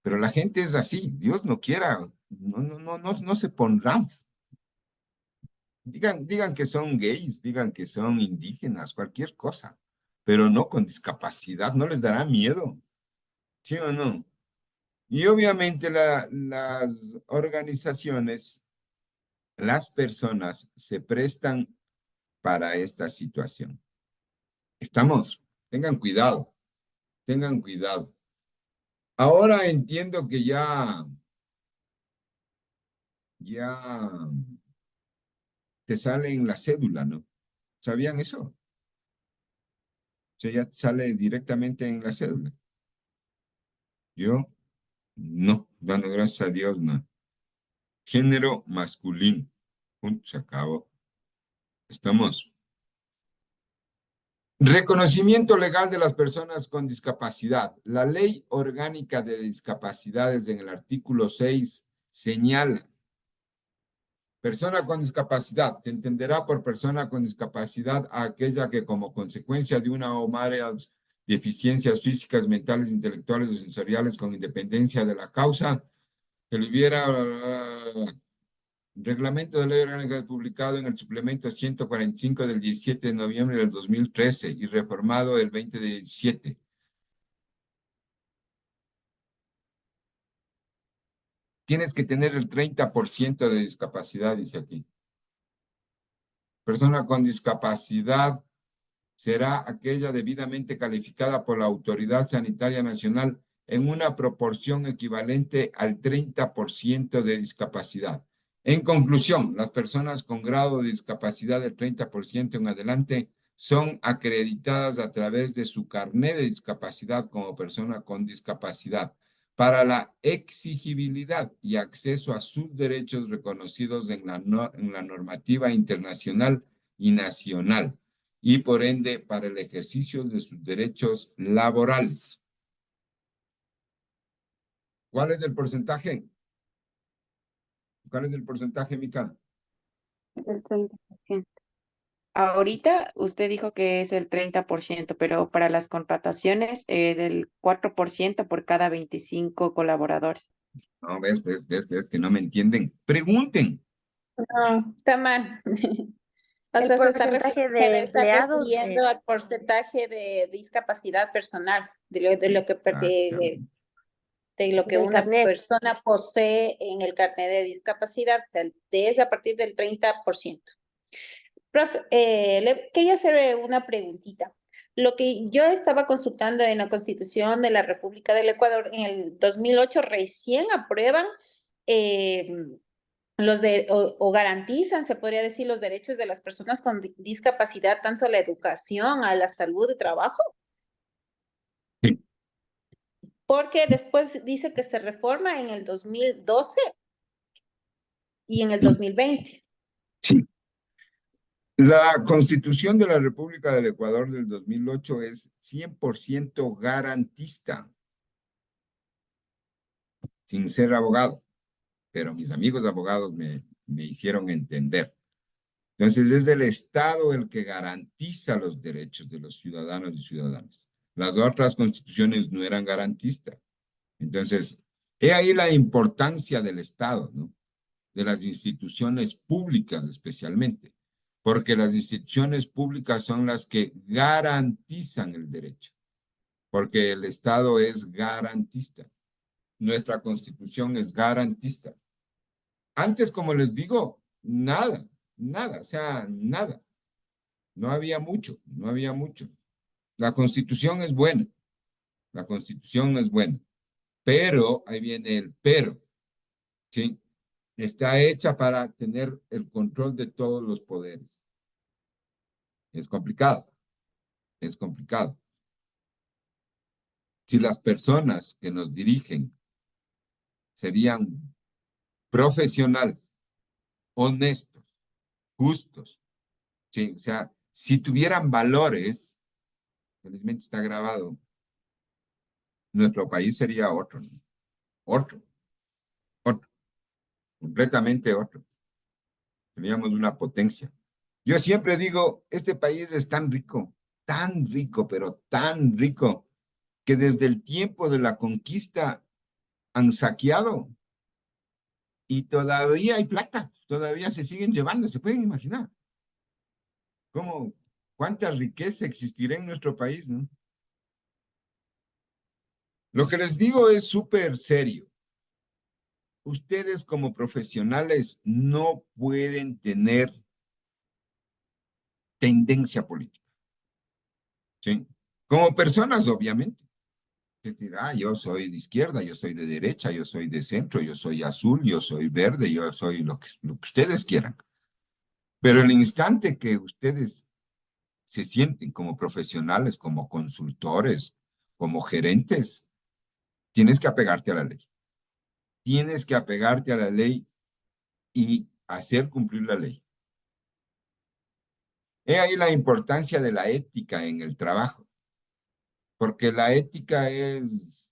Speaker 1: Pero la gente es así, Dios no quiera, no se pondrán. Digan que son gays, digan que son indígenas, cualquier cosa, pero no con discapacidad, no les dará miedo, ¿sí o no? Y obviamente las organizaciones, las personas se prestan para esta situación. Estamos, tengan cuidado, tengan cuidado. Ahora entiendo que ya te sale en la cédula, ¿no? ¿Sabían eso? O sea, ya te sale directamente en la cédula. Yo, no, bueno, gracias a Dios, no. Género masculino. Punto, se acabó. Estamos. Reconocimiento legal de las personas con discapacidad. La Ley Orgánica de Discapacidades en el artículo 6 señala: persona con discapacidad. Se entenderá por persona con discapacidad a aquella que, como consecuencia de una o varias deficiencias físicas, mentales, intelectuales o sensoriales, con independencia de la causa, que le hubiera reglamento de ley orgánica publicado en el suplemento 145 del 17 de noviembre del 2013 y reformado el 20 de 17. Tienes que tener el 30% de discapacidad, dice aquí. Persona con discapacidad será aquella debidamente calificada por la Autoridad Sanitaria Nacional en una proporción equivalente al 30% de discapacidad. En conclusión, las personas con grado de discapacidad del 30% en adelante son acreditadas a través de su carnet de discapacidad como persona con discapacidad para la exigibilidad y acceso a sus derechos reconocidos en la normativa internacional y nacional, y por ende para el ejercicio de sus derechos laborales. ¿Cuál es el porcentaje? ¿Cuál es el porcentaje, Mica?
Speaker 6: El 30%.
Speaker 5: Ahorita usted dijo que es el 30%, pero para las contrataciones es el 4% por cada 25 colaboradores.
Speaker 1: No, ves que no me entienden. Pregunten.
Speaker 3: No, está mal. O
Speaker 2: El
Speaker 3: sea,
Speaker 2: porcentaje de
Speaker 3: se está
Speaker 2: empleados
Speaker 3: refiriendo al porcentaje de discapacidad personal, de lo que
Speaker 1: Exactamente.
Speaker 3: de lo que
Speaker 2: Del
Speaker 3: una
Speaker 2: carnet.
Speaker 3: persona posee en el carnet de discapacidad, o sea, es a partir del 30%. Profe, le quería hacer una preguntita. Lo que yo estaba consultando en la Constitución de la República del Ecuador en el 2008 recién aprueban eh, o garantizan, se podría decir, los derechos de las personas con discapacidad, tanto a la educación, a la salud de trabajo,
Speaker 1: Sí,
Speaker 3: porque después dice que se reforma en el 2012 y en el
Speaker 1: sí,
Speaker 3: 2020.
Speaker 1: sí. La Constitución de la República del Ecuador del 2008 es 100% garantista, sin ser abogado, pero mis amigos abogados me hicieron entender. Entonces, es el Estado el que garantiza los derechos de los ciudadanos y ciudadanas. Las otras constituciones no eran garantistas. Entonces, he ahí la importancia del Estado, ¿no? De las instituciones públicas especialmente, porque las instituciones públicas son las que garantizan el derecho, porque el Estado es garantista. Nuestra constitución es garantista. Antes, como les digo, nada, nada, o sea, nada. No había mucho, no había mucho. La constitución es buena, la constitución es buena, pero, ahí viene el pero, ¿sí? Está hecha para tener el control de todos los poderes. Es complicado, es complicado. Si las personas que nos dirigen serían profesionales, honestos, justos, ¿sí? O sea, si tuvieran valores, felizmente está grabado, nuestro país sería otro, ¿no? Otro, otro, completamente otro. Teníamos una potencia. Yo siempre digo, este país es tan rico, pero tan rico, que desde el tiempo de la conquista han saqueado y todavía hay plata, todavía se siguen llevando, se pueden imaginar. ¿Cómo, cuánta riqueza existirá en nuestro país, no? Lo que les digo es súper serio. Ustedes como profesionales no pueden tener tendencia política, ¿sí? Como personas, obviamente. Es decir, yo soy de izquierda, yo soy de derecha, yo soy de centro, yo soy azul, yo soy verde, yo soy lo que ustedes quieran. Pero el instante que ustedes se sienten como profesionales, como consultores, como gerentes, tienes que apegarte a la ley. Tienes que apegarte a la ley y hacer cumplir la ley. He ahí la importancia de la ética en el trabajo, porque la ética es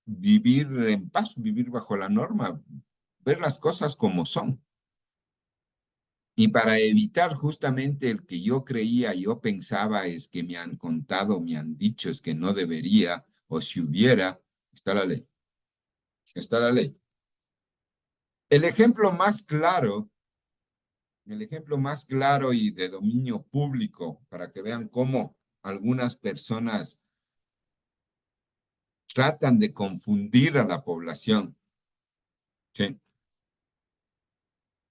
Speaker 1: vivir en paz, vivir bajo la norma, ver las cosas como son. Y para evitar justamente el que yo creía, yo pensaba, es que me han contado, me han dicho, es que no debería, o si hubiera, está la ley. Está la ley. El ejemplo más claro, el ejemplo más claro y de dominio público, para que vean cómo algunas personas tratan de confundir a la población, ¿sí?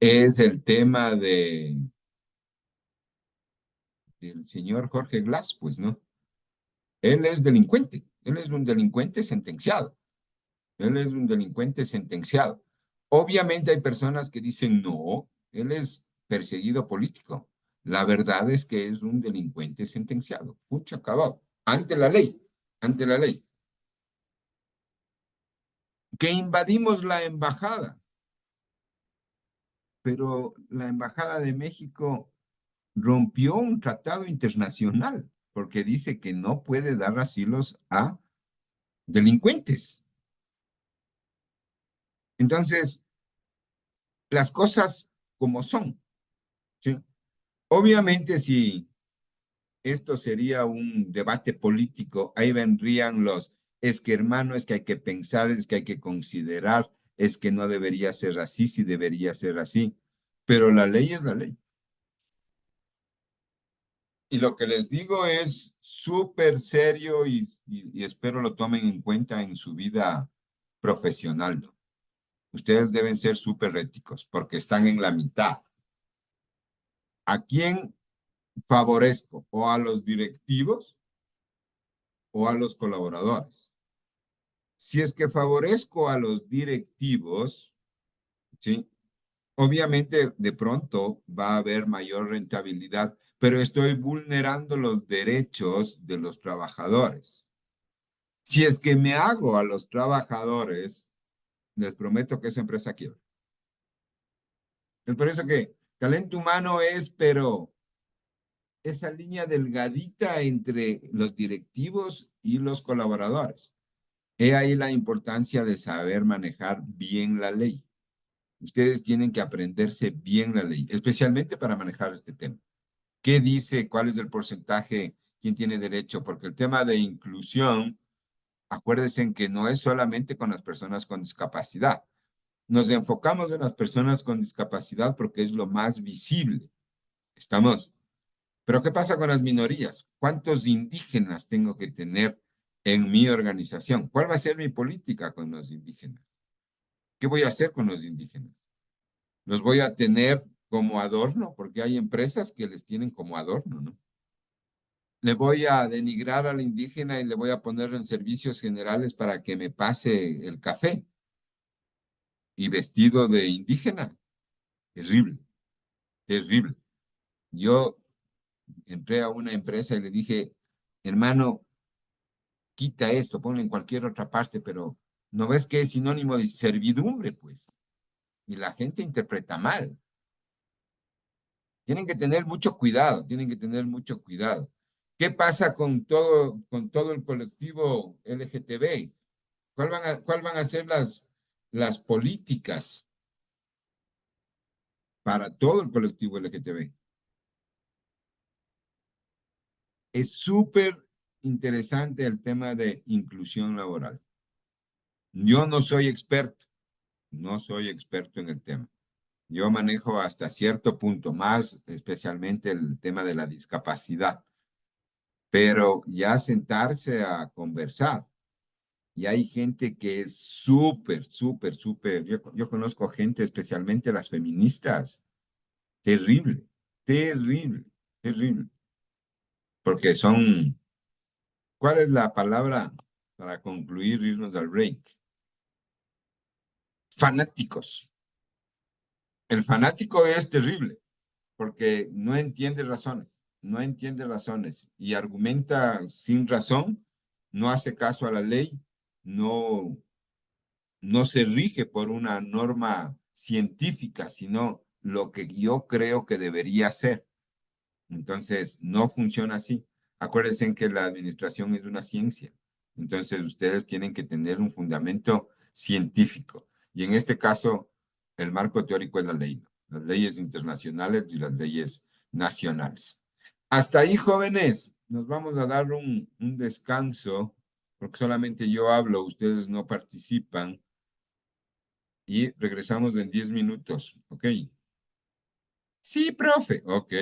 Speaker 1: Es el tema del señor Jorge Glass, pues, ¿no? Él es delincuente, él es un delincuente sentenciado, él es un delincuente sentenciado. Obviamente hay personas que dicen, no, él es perseguido político. La verdad es que es un delincuente sentenciado, pucha, acabado, ante la ley, ante la ley. Que invadimos la embajada, pero la embajada de México rompió un tratado internacional porque dice que no puede dar asilos a delincuentes. Entonces, las cosas como son, ¿sí? Obviamente, si esto sería un debate político, ahí vendrían es que hermano, es que hay que pensar, es que hay que considerar, es que no debería ser así, sí debería ser así, pero la ley es la ley. Y lo que les digo es súper serio y espero lo tomen en cuenta en su vida profesional, ¿no? Ustedes deben ser súper éticos porque están en la mitad. ¿A quién favorezco? ¿O a los directivos o a los colaboradores? Si es que favorezco a los directivos, ¿sí? Obviamente de pronto va a haber mayor rentabilidad, pero estoy vulnerando los derechos de los trabajadores. Si es que me hago a los trabajadores, les prometo que esa empresa quiebra. Es por eso que talento humano es, pero esa línea delgadita entre los directivos y los colaboradores. He ahí la importancia de saber manejar bien la ley. Ustedes tienen que aprenderse bien la ley, especialmente para manejar este tema. ¿Qué dice? ¿Cuál es el porcentaje? ¿Quién tiene derecho? Porque el tema de inclusión, acuérdense en que no es solamente con las personas con discapacidad. Nos enfocamos en las personas con discapacidad porque es lo más visible. ¿Estamos? Pero ¿qué pasa con las minorías? ¿Cuántos indígenas tengo que tener en mi organización? ¿Cuál va a ser mi política con los indígenas? ¿Qué voy a hacer con los indígenas? ¿Los voy a tener como adorno? Porque hay empresas que les tienen como adorno, ¿no? Le voy a denigrar al indígena y le voy a poner en servicios generales para que me pase el café y vestido de indígena. Terrible, terrible. Yo entré a una empresa y le dije, hermano, quita esto, ponlo en cualquier otra parte, pero ¿no ves que es sinónimo de servidumbre, pues? Y la gente interpreta mal. Tienen que tener mucho cuidado, tienen que tener mucho cuidado. ¿Qué pasa con todo el colectivo LGTB? ¿Cuál van a ser las políticas para todo el colectivo LGTB? Es súper interesante el tema de inclusión laboral. Yo no soy experto, no soy experto en el tema. Yo manejo hasta cierto punto más, especialmente el tema de la discapacidad, pero ya sentarse a conversar. Y hay gente que es súper, súper, súper. Yo conozco gente, especialmente las feministas, terrible, terrible, terrible. Porque son, ¿cuál es la palabra para concluir, irnos al break? Fanáticos. El fanático es terrible porque no entiende razones, no entiende razones y argumenta sin razón, no hace caso a la ley, no, no se rige por una norma científica, sino lo que yo creo que debería ser. Entonces, no funciona así. Acuérdense que la administración es una ciencia. Entonces, ustedes tienen que tener un fundamento científico. Y en este caso, el marco teórico es la ley, ¿no? Las leyes internacionales y las leyes nacionales. Hasta ahí, jóvenes, nos vamos a dar un descanso, porque solamente yo hablo, ustedes no participan, y regresamos en 10 minutos, ¿ok? Sí, profe, ok.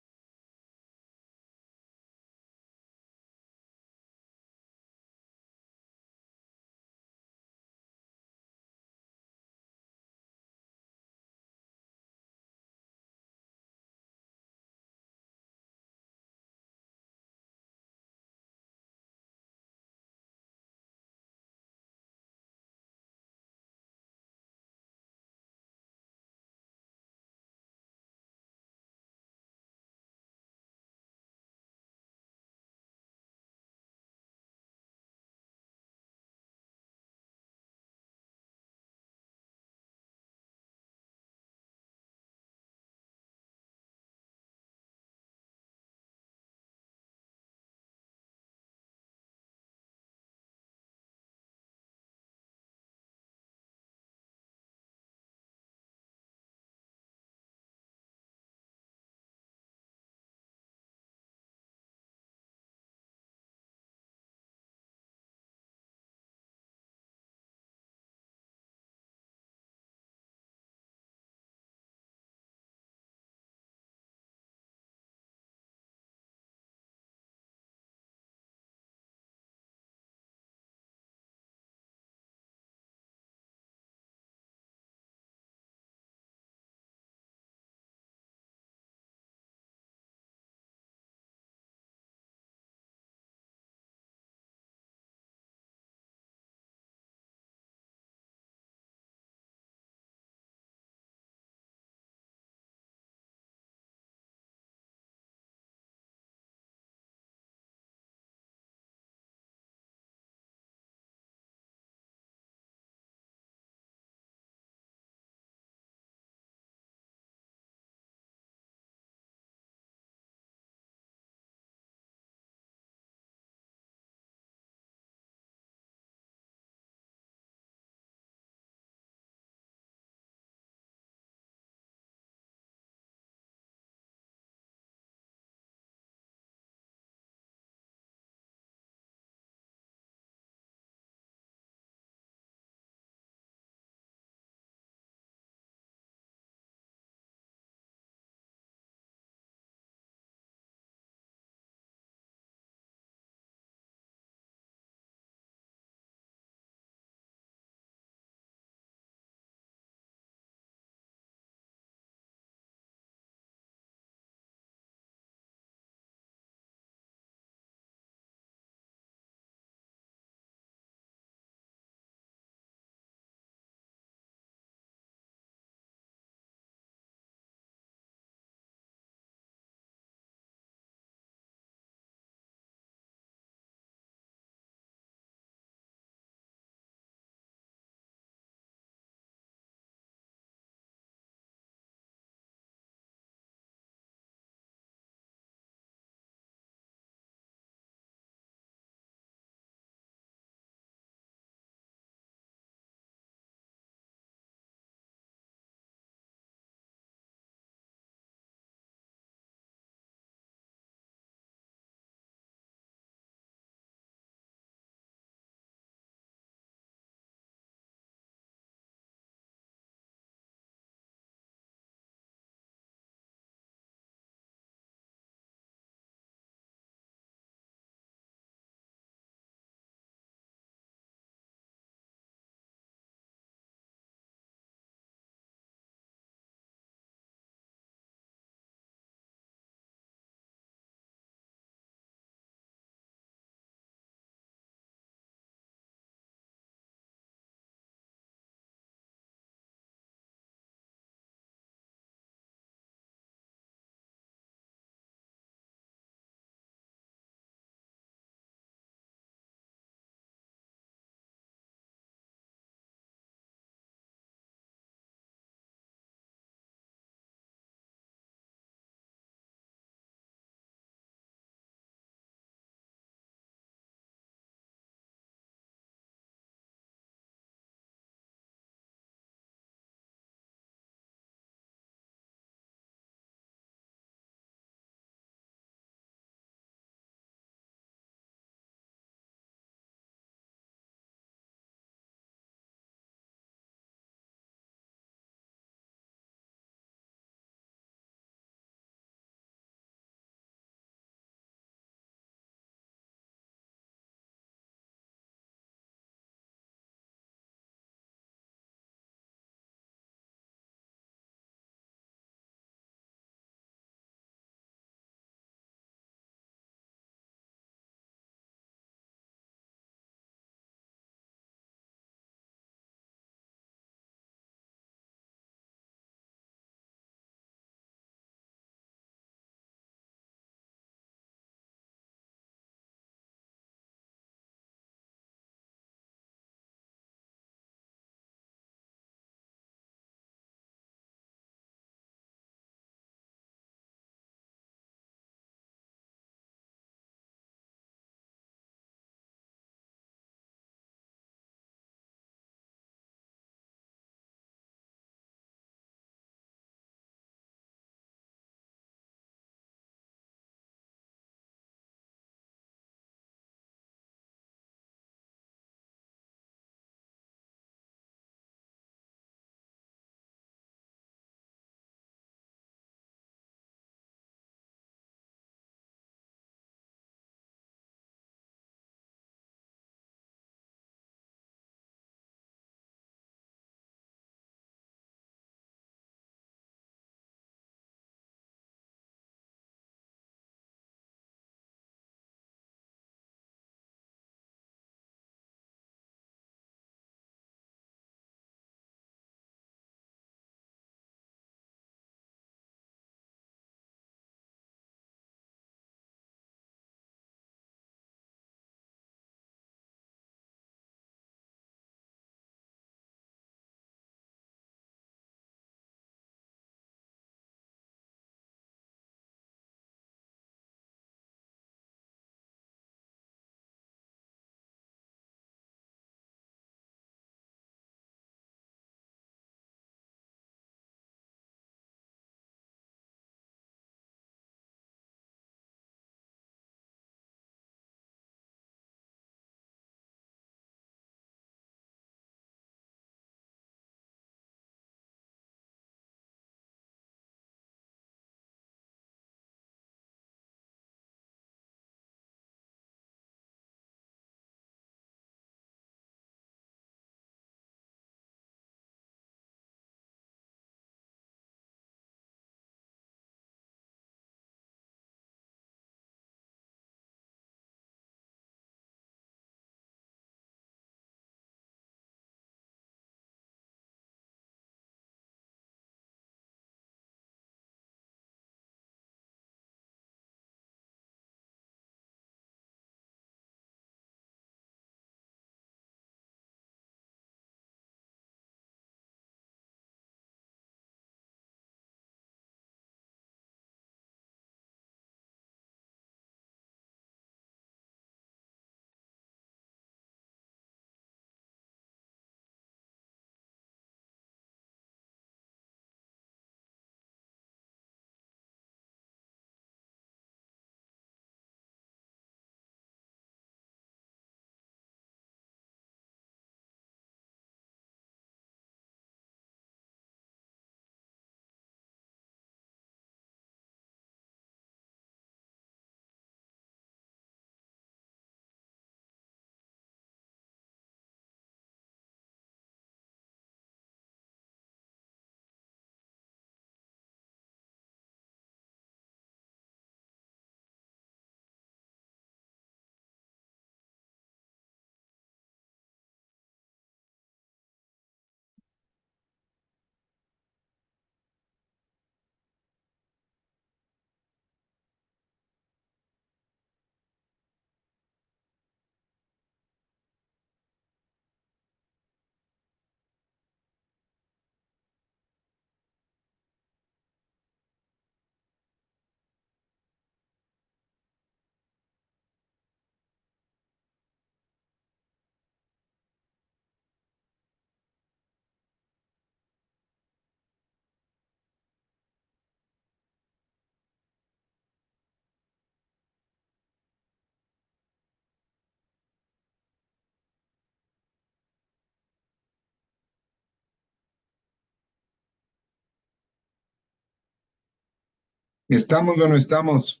Speaker 1: ¿Estamos o no estamos,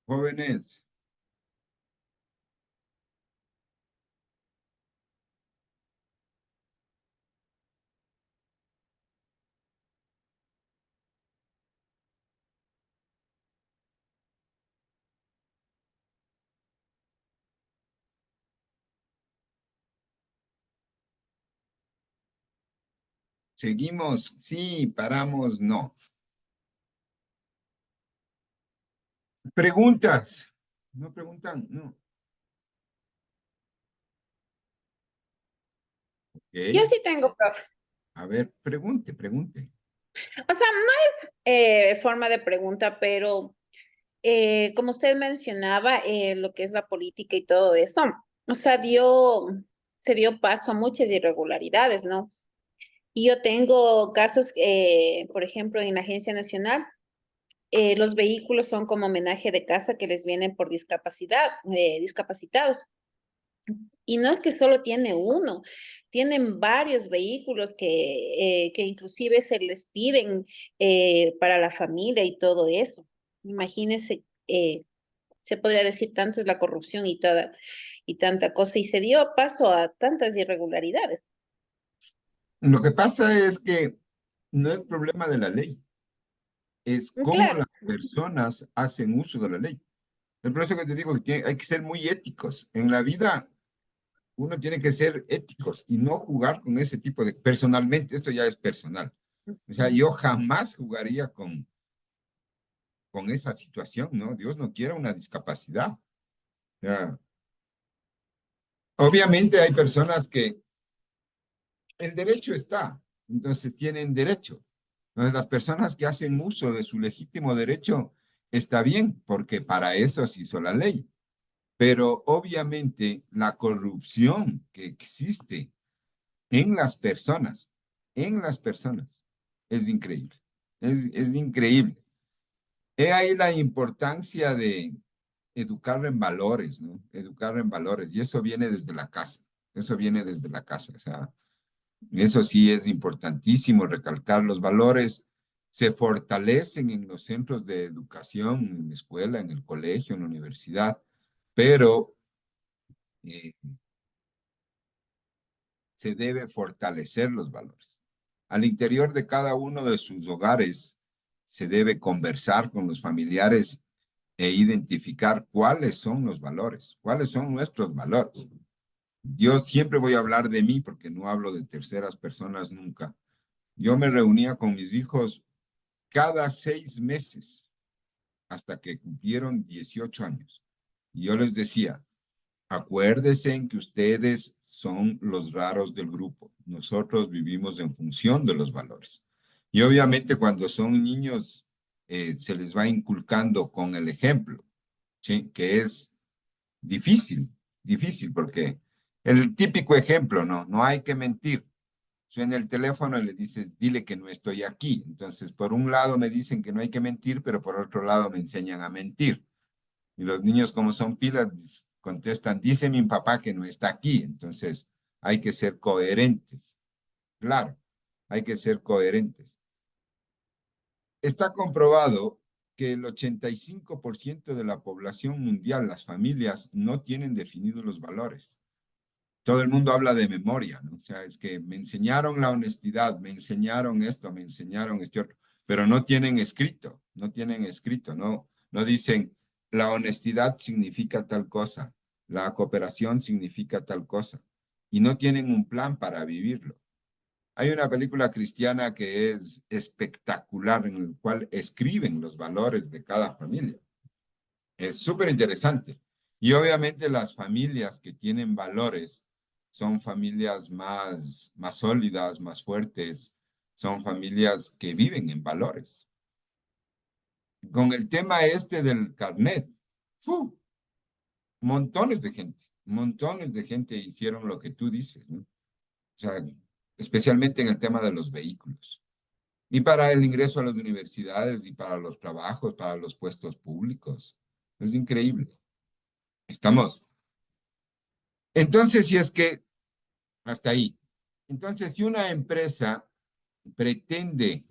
Speaker 1: jóvenes? ¿Seguimos? Sí, paramos, no. ¿Preguntas? ¿No preguntan? No.
Speaker 3: Yo
Speaker 1: Ok.
Speaker 3: sí tengo, profe.
Speaker 1: A ver, pregunte, pregunte.
Speaker 3: O sea, no es forma de pregunta, pero como usted mencionaba, lo que es la política y todo eso, o sea, se dio paso a muchas irregularidades, ¿no? Y yo tengo casos, por ejemplo, en la Agencia Nacional, los vehículos son como homenaje de casa que les vienen por discapacitados. Y no es que solo tiene uno, tienen varios vehículos que inclusive se les piden para la familia y todo eso. Imagínense, se podría decir tanto es la corrupción y tanta cosa, y se dio paso a tantas irregularidades.
Speaker 1: Lo que pasa es que no es problema de la ley, es cómo
Speaker 3: Claro,
Speaker 1: las personas hacen uso de la ley. Es por eso que te digo que hay que ser muy éticos. En la vida uno tiene que ser éticos y no jugar con ese tipo de... Personalmente, esto ya es personal. O sea, yo jamás jugaría con esa situación, ¿no? Dios no quiere una discapacidad. O sea, obviamente hay personas que el derecho está, entonces tienen derecho. Entonces, las personas que hacen uso de su legítimo derecho está bien, porque para eso se hizo la ley. Pero obviamente la corrupción que existe en las personas, es increíble. Es increíble. He ahí la importancia de educar en valores, ¿no? Educar en valores. Y eso viene desde la casa. Eso viene desde la casa. O sea, eso sí es importantísimo recalcar. Los valores se fortalecen en los centros de educación, en la escuela, en el colegio, en la universidad, pero eh, se debe fortalecer los valores. Al interior de cada uno de sus hogares se debe conversar con los familiares e identificar cuáles son los valores, cuáles son nuestros valores. Yo siempre voy a hablar de mí porque no hablo de terceras personas nunca. Yo me reunía con mis hijos cada 6 meses hasta que cumplieron 18 años. Y yo les decía, acuérdense en que ustedes son los raros del grupo. Nosotros vivimos en función de los valores. Y obviamente cuando son niños, se les va inculcando con el ejemplo, ¿sí? Que es difícil, difícil, porque el típico ejemplo, ¿no? No hay que mentir. Suena el teléfono y le dices, dile que no estoy aquí. Entonces, por un lado me dicen que no hay que mentir, pero por otro lado me enseñan a mentir. Y los niños, como son pilas, contestan, dice mi papá que no está aquí. Entonces, hay que ser coherentes. Claro, hay que ser coherentes. Está comprobado que el 85% de la población mundial, las familias, no tienen definidos los valores. Todo el mundo habla de memoria, ¿no? O sea, es que me enseñaron la honestidad, me enseñaron esto, me enseñaron este otro, pero no tienen escrito, no tienen escrito, no, no dicen la honestidad significa tal cosa, la cooperación significa tal cosa, y no tienen un plan para vivirlo. Hay una película cristiana que es espectacular en el cual escriben los valores de cada familia. Es súper interesante. Y obviamente las familias que tienen valores son familias más sólidas, más fuertes, son familias que viven en valores. Con el tema este del carnet, ¡fu! Montones de gente hicieron lo que tú dices, ¿no? O sea, especialmente en el tema de los vehículos. Y para el ingreso a las universidades y para los trabajos, para los puestos públicos. Es increíble. Estamos. Entonces, si es que, hasta ahí. Entonces, si una empresa pretende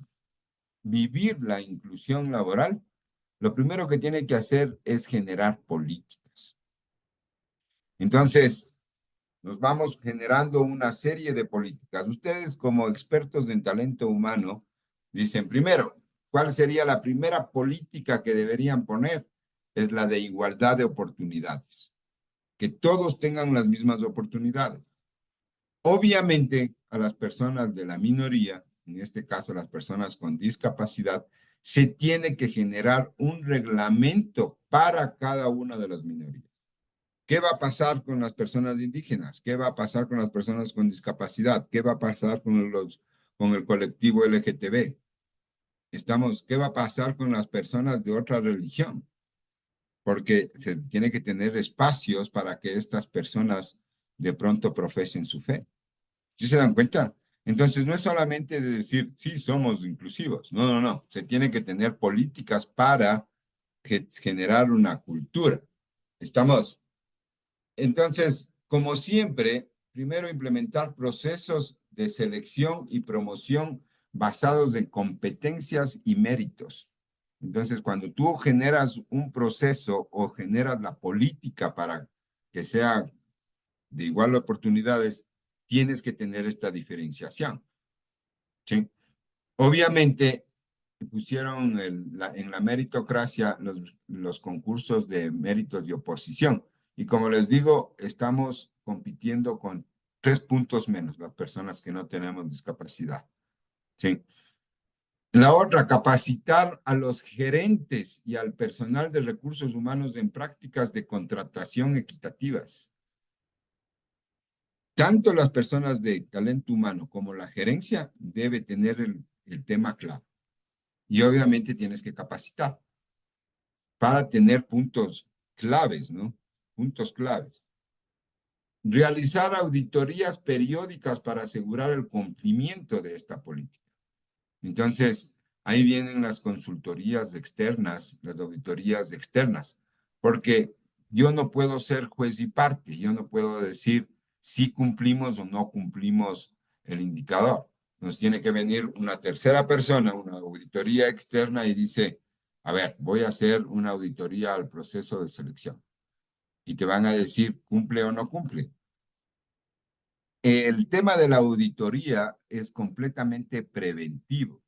Speaker 1: vivir la inclusión laboral, lo primero que tiene que hacer es generar políticas. Entonces, nos vamos generando una serie de políticas. Ustedes, como expertos en talento humano, dicen, primero, ¿cuál sería la primera política que deberían poner? Es la de igualdad de oportunidades. Que todos tengan las mismas oportunidades. Obviamente, a las personas de la minoría, en este caso las personas con discapacidad, se tiene que generar un reglamento para cada una de las minorías. ¿Qué va a pasar con las personas indígenas? ¿Qué va a pasar con las personas con discapacidad? ¿Qué va a pasar con el colectivo LGTB? ¿Qué va a pasar con las personas de otra religión? Porque se tiene que tener espacios para que estas personas de pronto profesen su fe. ¿Sí se dan cuenta? Entonces, no es solamente de decir, sí, somos inclusivos. No, no, no. Se tiene que tener políticas para generar una cultura. ¿Estamos? Entonces, como siempre, primero implementar procesos de selección y promoción basados en competencias y méritos. Entonces, cuando tú generas un proceso o generas la política para que sea de igual oportunidades, tienes que tener esta diferenciación. ¿Sí? Obviamente, pusieron en la meritocracia los concursos de méritos y oposición. Y como les digo, estamos compitiendo con 3 puntos menos las personas que no tenemos discapacidad. ¿Sí? La otra, capacitar a los gerentes y al personal de recursos humanos en prácticas de contratación equitativas. Tanto las personas de talento humano como la gerencia debe tener el tema claro. Y obviamente tienes que capacitar para tener puntos claves, ¿no? Puntos claves. Realizar auditorías periódicas para asegurar el cumplimiento de esta política. Entonces, ahí vienen las consultorías externas, las auditorías externas, porque yo no puedo ser juez y parte, yo no puedo decir si cumplimos o no cumplimos el indicador. Nos tiene que venir una tercera persona, una auditoría externa y dice, a ver, voy a hacer una auditoría al proceso de selección. Y te van a decir, ¿cumple o no cumple? El tema de la auditoría es completamente preventivo.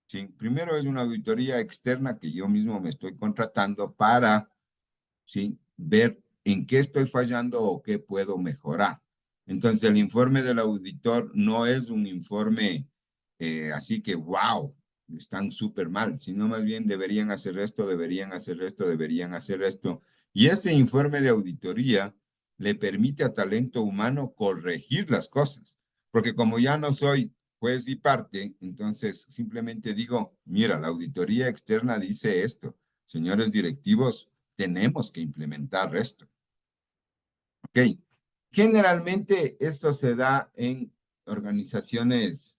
Speaker 1: ¿Sí? Primero es una auditoría externa que yo mismo me estoy contratando para, ¿sí?, ver en qué estoy fallando o qué puedo mejorar. Entonces, el informe del auditor no es un informe así que, wow, están súper mal, sino más bien deberían hacer esto, deberían hacer esto, deberían hacer esto. Y ese informe de auditoría le permite a talento humano corregir las cosas, porque como ya no soy juez y parte, entonces simplemente digo, mira, la auditoría externa dice esto, señores directivos, tenemos que implementar esto. Ok. Generalmente esto se da en organizaciones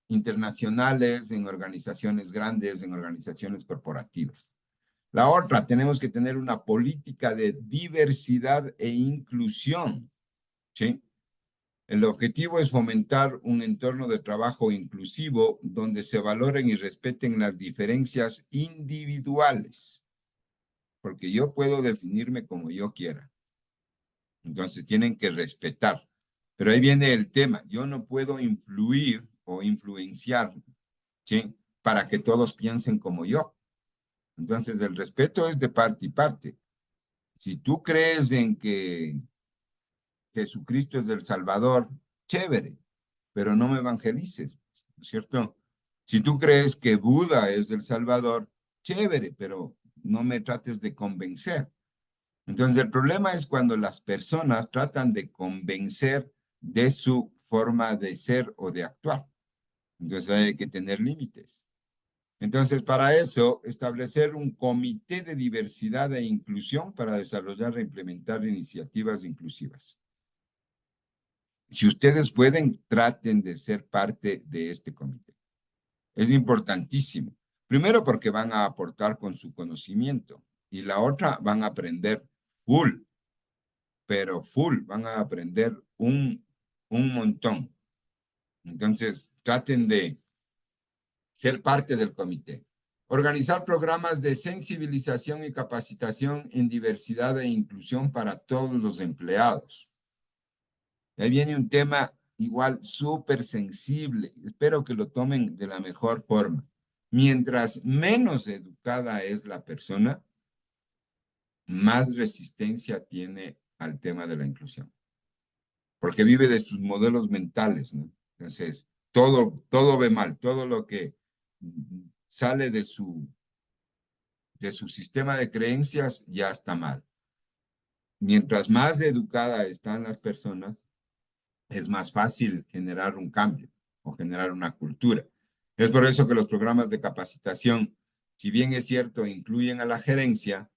Speaker 1: internacionales, en organizaciones grandes, en organizaciones corporativas. La otra, tenemos que tener una política de diversidad e inclusión. ¿Sí? El objetivo es fomentar un entorno de trabajo inclusivo donde se valoren y respeten las diferencias individuales, porque yo puedo definirme como yo quiera. Entonces tienen que respetar. Pero ahí viene el tema. Yo no puedo influir o influenciar, ¿sí?, para que todos piensen como yo. Entonces el respeto es de parte y parte. Si tú crees en que Jesucristo es el Salvador, chévere, pero no me evangelices, ¿no es cierto? Si tú crees que Buda es el Salvador, chévere, pero no me trates de convencer. Entonces, el problema es cuando las personas tratan de convencer de su forma de ser o de actuar. Entonces, hay que tener límites. Entonces, para eso, establecer un comité de diversidad e inclusión para desarrollar e implementar iniciativas inclusivas. Si ustedes pueden, traten de ser parte de este comité. Es importantísimo. Primero, porque van a aportar con su conocimiento y la otra, van a aprender full, pero full, van a aprender un montón. Entonces, traten ser parte del comité. Organizar programas de sensibilización y capacitación en diversidad e inclusión para todos los empleados. Ahí viene un tema igual súper sensible. Espero que lo tomen de la mejor forma. Mientras menos educada es la persona, más resistencia tiene al tema de la inclusión. Porque vive de sus modelos mentales, ¿no? Entonces, todo ve mal, todo lo que sale de su sistema de creencias ya está mal. Mientras más educada están las personas, es más fácil generar un cambio o generar una cultura. Es por eso que los programas de capacitación, si bien es cierto, incluyen a la gerencia,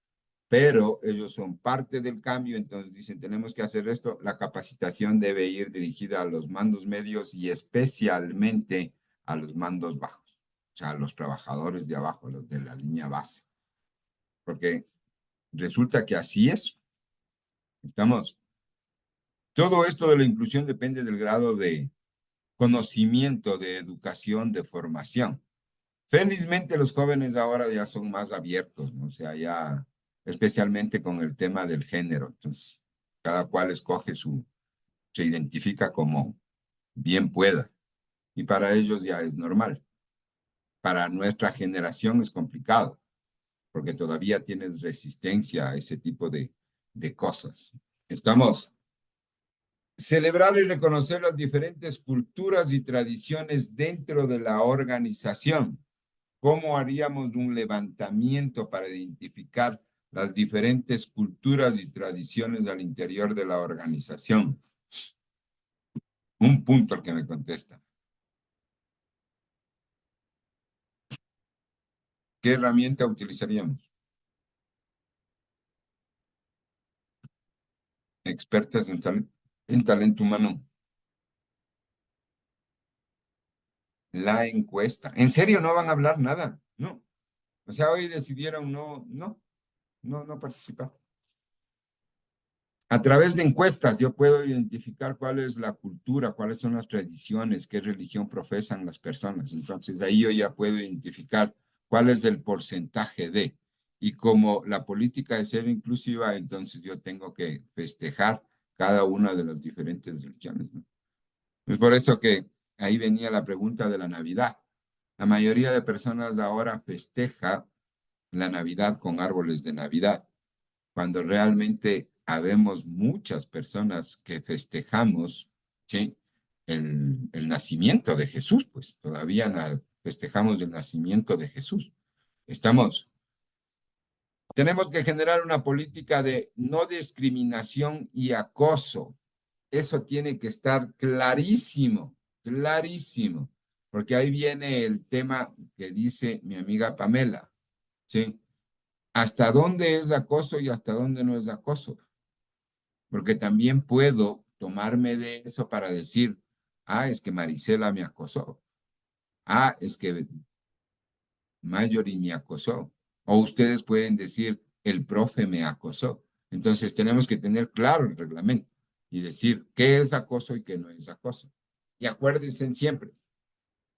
Speaker 1: pero ellos son parte del cambio, entonces dicen, tenemos que hacer esto. La capacitación debe ir dirigida a los mandos medios y especialmente a los mandos bajos, o sea, a los trabajadores de abajo, los de la línea base, porque resulta que así es. Todo esto de la inclusión depende del grado de conocimiento, de educación, de formación. Felizmente los jóvenes ahora ya son más abiertos, ¿no? O sea, ya especialmente con el tema del género. Entonces, cada cual escoge se identifica como bien pueda. Y para ellos ya es normal. Para nuestra generación es complicado, porque todavía tienes resistencia a ese tipo de cosas. Estamos. Celebrar y reconocer las diferentes culturas y tradiciones dentro de la organización. ¿Cómo haríamos un levantamiento para identificar las diferentes culturas y tradiciones al interior de la organización? Un punto al que me contesta. ¿Qué herramienta utilizaríamos? Expertas en talento humano. La encuesta. ¿En serio no van a hablar nada? No. O sea, hoy decidieron no participar. A través de encuestas yo puedo identificar cuál es la cultura, cuáles son las tradiciones, qué religión profesan las personas. Entonces ahí yo ya puedo identificar cuál es el porcentaje de. Y como la política de ser inclusiva, entonces yo tengo que festejar cada una de las diferentes religiones, ¿no? Es por eso que ahí venía la pregunta de la Navidad. La mayoría de personas ahora festeja la Navidad con árboles de Navidad cuando realmente habemos muchas personas que festejamos, ¿sí? El nacimiento de Jesús, pues todavía festejamos el nacimiento de Jesús. Tenemos que generar una política de no discriminación y acoso. Eso tiene que estar clarísimo, clarísimo, porque ahí viene el tema que dice mi amiga Pamela, ¿sí? ¿Hasta dónde es acoso y hasta dónde no es acoso? Porque también puedo tomarme de eso para decir, es que Marisela me acosó. Es que Marjorie me acosó. O ustedes pueden decir, el profe me acosó. Entonces tenemos que tener claro el reglamento y decir qué es acoso y qué no es acoso. Y acuérdense siempre,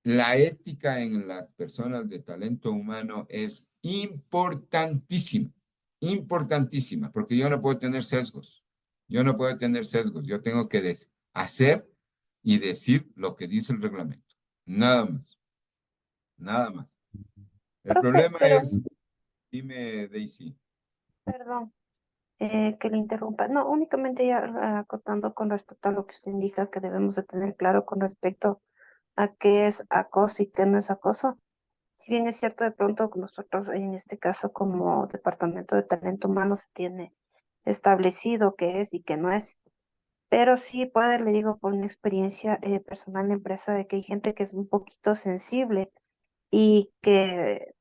Speaker 1: la ética en las personas de talento humano es importantísima, importantísima, porque yo no puedo tener sesgos. Yo no puedo tener sesgos. Yo tengo que hacer y decir lo que dice el reglamento. Nada más, nada más. El
Speaker 3: Profe,
Speaker 1: problema
Speaker 3: pero,
Speaker 1: es, dime, Daisy.
Speaker 3: perdón, que le interrumpa. No, únicamente ya acotando con respecto a lo que usted indica que debemos de tener claro con respecto a qué es acoso y qué no es acoso. Si bien es cierto, de pronto nosotros en este caso como Departamento de Talento Humano se tiene establecido qué es y qué no es, pero sí puede, le digo, por una experiencia personal en la empresa, de que hay gente que es un poquito sensible y que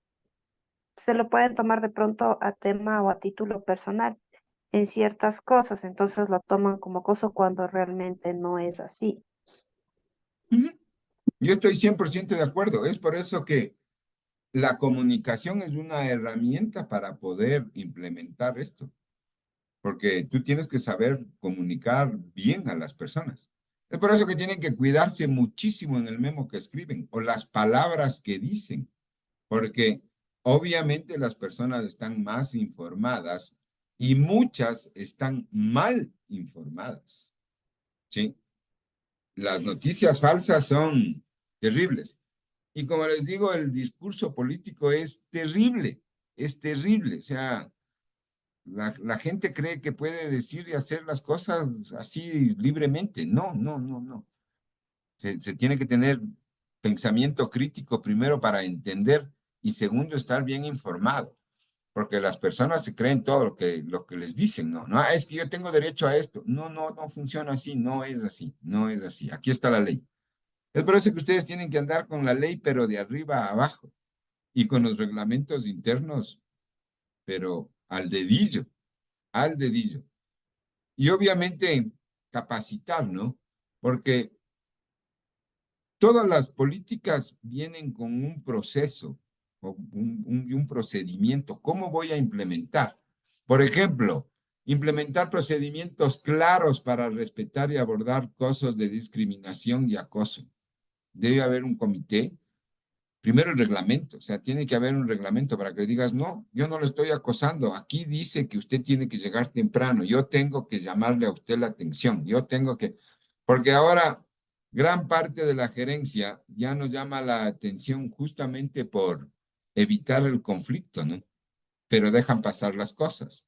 Speaker 3: se lo pueden tomar de pronto a tema o a título personal en ciertas cosas, entonces lo toman como acoso cuando realmente no es así.
Speaker 1: Ujú. Yo estoy 100% de acuerdo. Es por eso que la comunicación es una herramienta para poder implementar esto. Porque tú tienes que saber comunicar bien a las personas. Es por eso que tienen que cuidarse muchísimo en el memo que escriben o las palabras que dicen, porque obviamente las personas están más informadas y muchas están mal informadas, ¿sí? Las noticias falsas son terribles. Y como les digo, el discurso político es terrible, es terrible. O sea, la gente cree que puede decir y hacer las cosas así libremente. No, no, no, no. Se tiene que tener pensamiento crítico primero para entender y segundo estar bien informado, porque las personas se creen todo lo que les dicen, ¿no? No, es que yo tengo derecho a esto. No, no, no funciona así, no es así, no es así. Aquí está la ley. Es por eso que ustedes tienen que andar con la ley, pero de arriba a abajo y con los reglamentos internos, pero al dedillo, al dedillo. Y obviamente capacitar, ¿no? Porque todas las políticas vienen con un proceso o un procedimiento. ¿Cómo voy a implementar? Por ejemplo, implementar procedimientos claros para respetar y abordar casos de discriminación y acoso. Debe haber un comité. Primero el reglamento, o sea, tiene que haber un reglamento para que digas, no, yo no lo estoy acosando. Aquí dice que usted tiene que llegar temprano. Yo tengo que llamarle a usted la atención. Yo tengo que, porque ahora gran parte de la gerencia ya nos llama la atención justamente por evitar el conflicto, ¿no? Pero dejan pasar las cosas.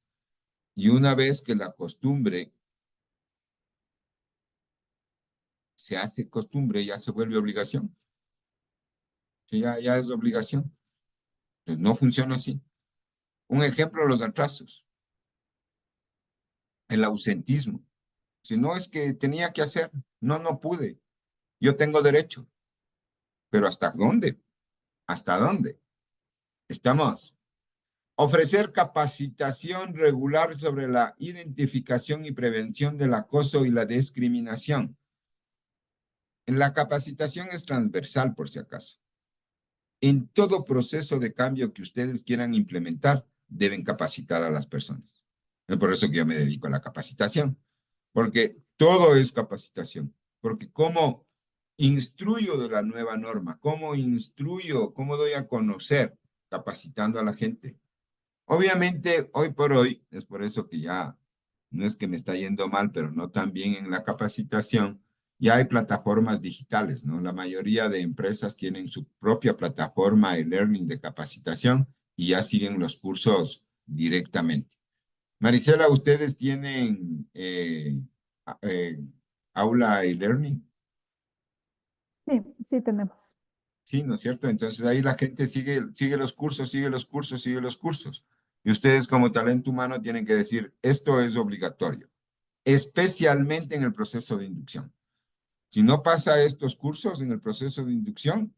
Speaker 1: Y una vez que la costumbre se hace costumbre, ya se vuelve obligación. Sí, ya es obligación. Pues no funciona así. Un ejemplo, los atrasos, el ausentismo. Si no es que tenía que hacer, no, no pude. Yo tengo derecho, pero ¿hasta dónde? ¿Hasta dónde? Estamos. Ofrecer capacitación regular sobre la identificación y prevención del acoso y la discriminación. La capacitación es transversal, por si acaso. En todo proceso de cambio que ustedes quieran implementar, deben capacitar a las personas. Es por eso que yo me dedico a la capacitación, porque todo es capacitación. Porque cómo instruyo de la nueva norma, cómo instruyo, cómo doy a conocer, capacitando a la gente. Obviamente, hoy por hoy, es por eso que ya no es que me está yendo mal, pero no tan bien en la capacitación, ya hay plataformas digitales, ¿no? La mayoría de empresas tienen su propia plataforma de learning de capacitación y ya siguen los cursos directamente. Marisela, ¿ustedes tienen eh, aula e-learning?
Speaker 4: Sí, sí tenemos.
Speaker 1: Sí, ¿no es cierto? Entonces ahí la gente sigue los cursos, sigue los cursos, sigue los cursos. Y ustedes como talento humano tienen que decir, esto es obligatorio, especialmente en el proceso de inducción. Si no pasa estos cursos en el proceso de inducción,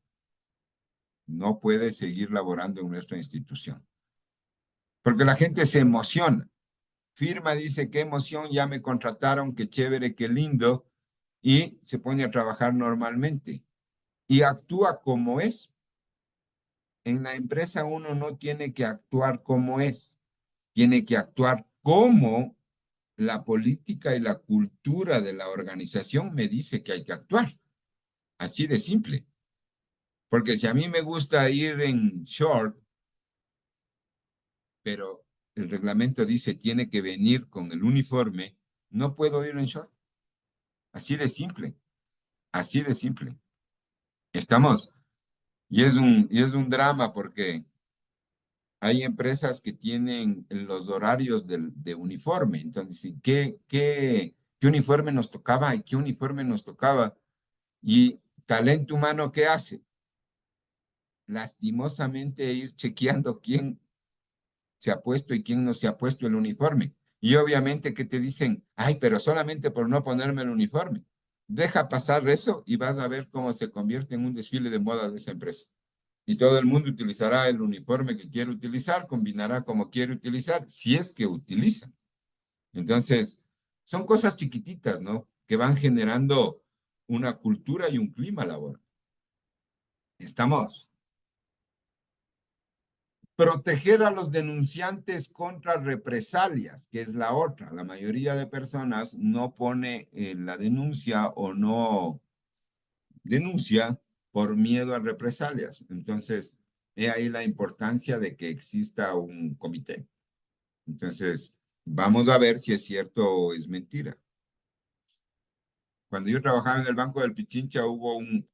Speaker 1: no puede seguir laborando en nuestra institución. Porque la gente se emociona. Firma, dice, qué emoción, ya me contrataron, qué chévere, qué lindo, y se pone a trabajar normalmente. Y actúa como es. En la empresa uno no tiene que actuar como es, tiene que actuar como la política y la cultura de la organización me dice que hay que actuar. Así de simple. Porque si a mí me gusta ir en short, pero el reglamento dice tiene que venir con el uniforme, no puedo ir en short. Así de simple. Así de simple. Estamos. Y es un drama porque hay empresas que tienen los horarios de uniforme. Entonces, ¿sí? ¿Qué uniforme nos tocaba y qué uniforme nos tocaba? Y talento humano, ¿qué hace? Lastimosamente ir chequeando quién se ha puesto y quién no se ha puesto el uniforme. Y obviamente que te dicen, ay, pero solamente por no ponerme el uniforme. Deja pasar eso y vas a ver cómo se convierte en un desfile de moda de esa empresa. Y todo el mundo utilizará el uniforme que quiere utilizar, combinará como quiere utilizar, si es que utiliza. Entonces, son cosas chiquititas, ¿no? Que van generando una cultura y un clima laboral. Estamos. Proteger a los denunciantes contra represalias, que es la otra. La mayoría de personas no pone la denuncia o no denuncia por miedo a represalias. Entonces, he ahí la importancia de que exista un comité. Entonces, vamos a ver si es cierto o es mentira. Cuando yo trabajaba en el Banco del Pichincha hubo un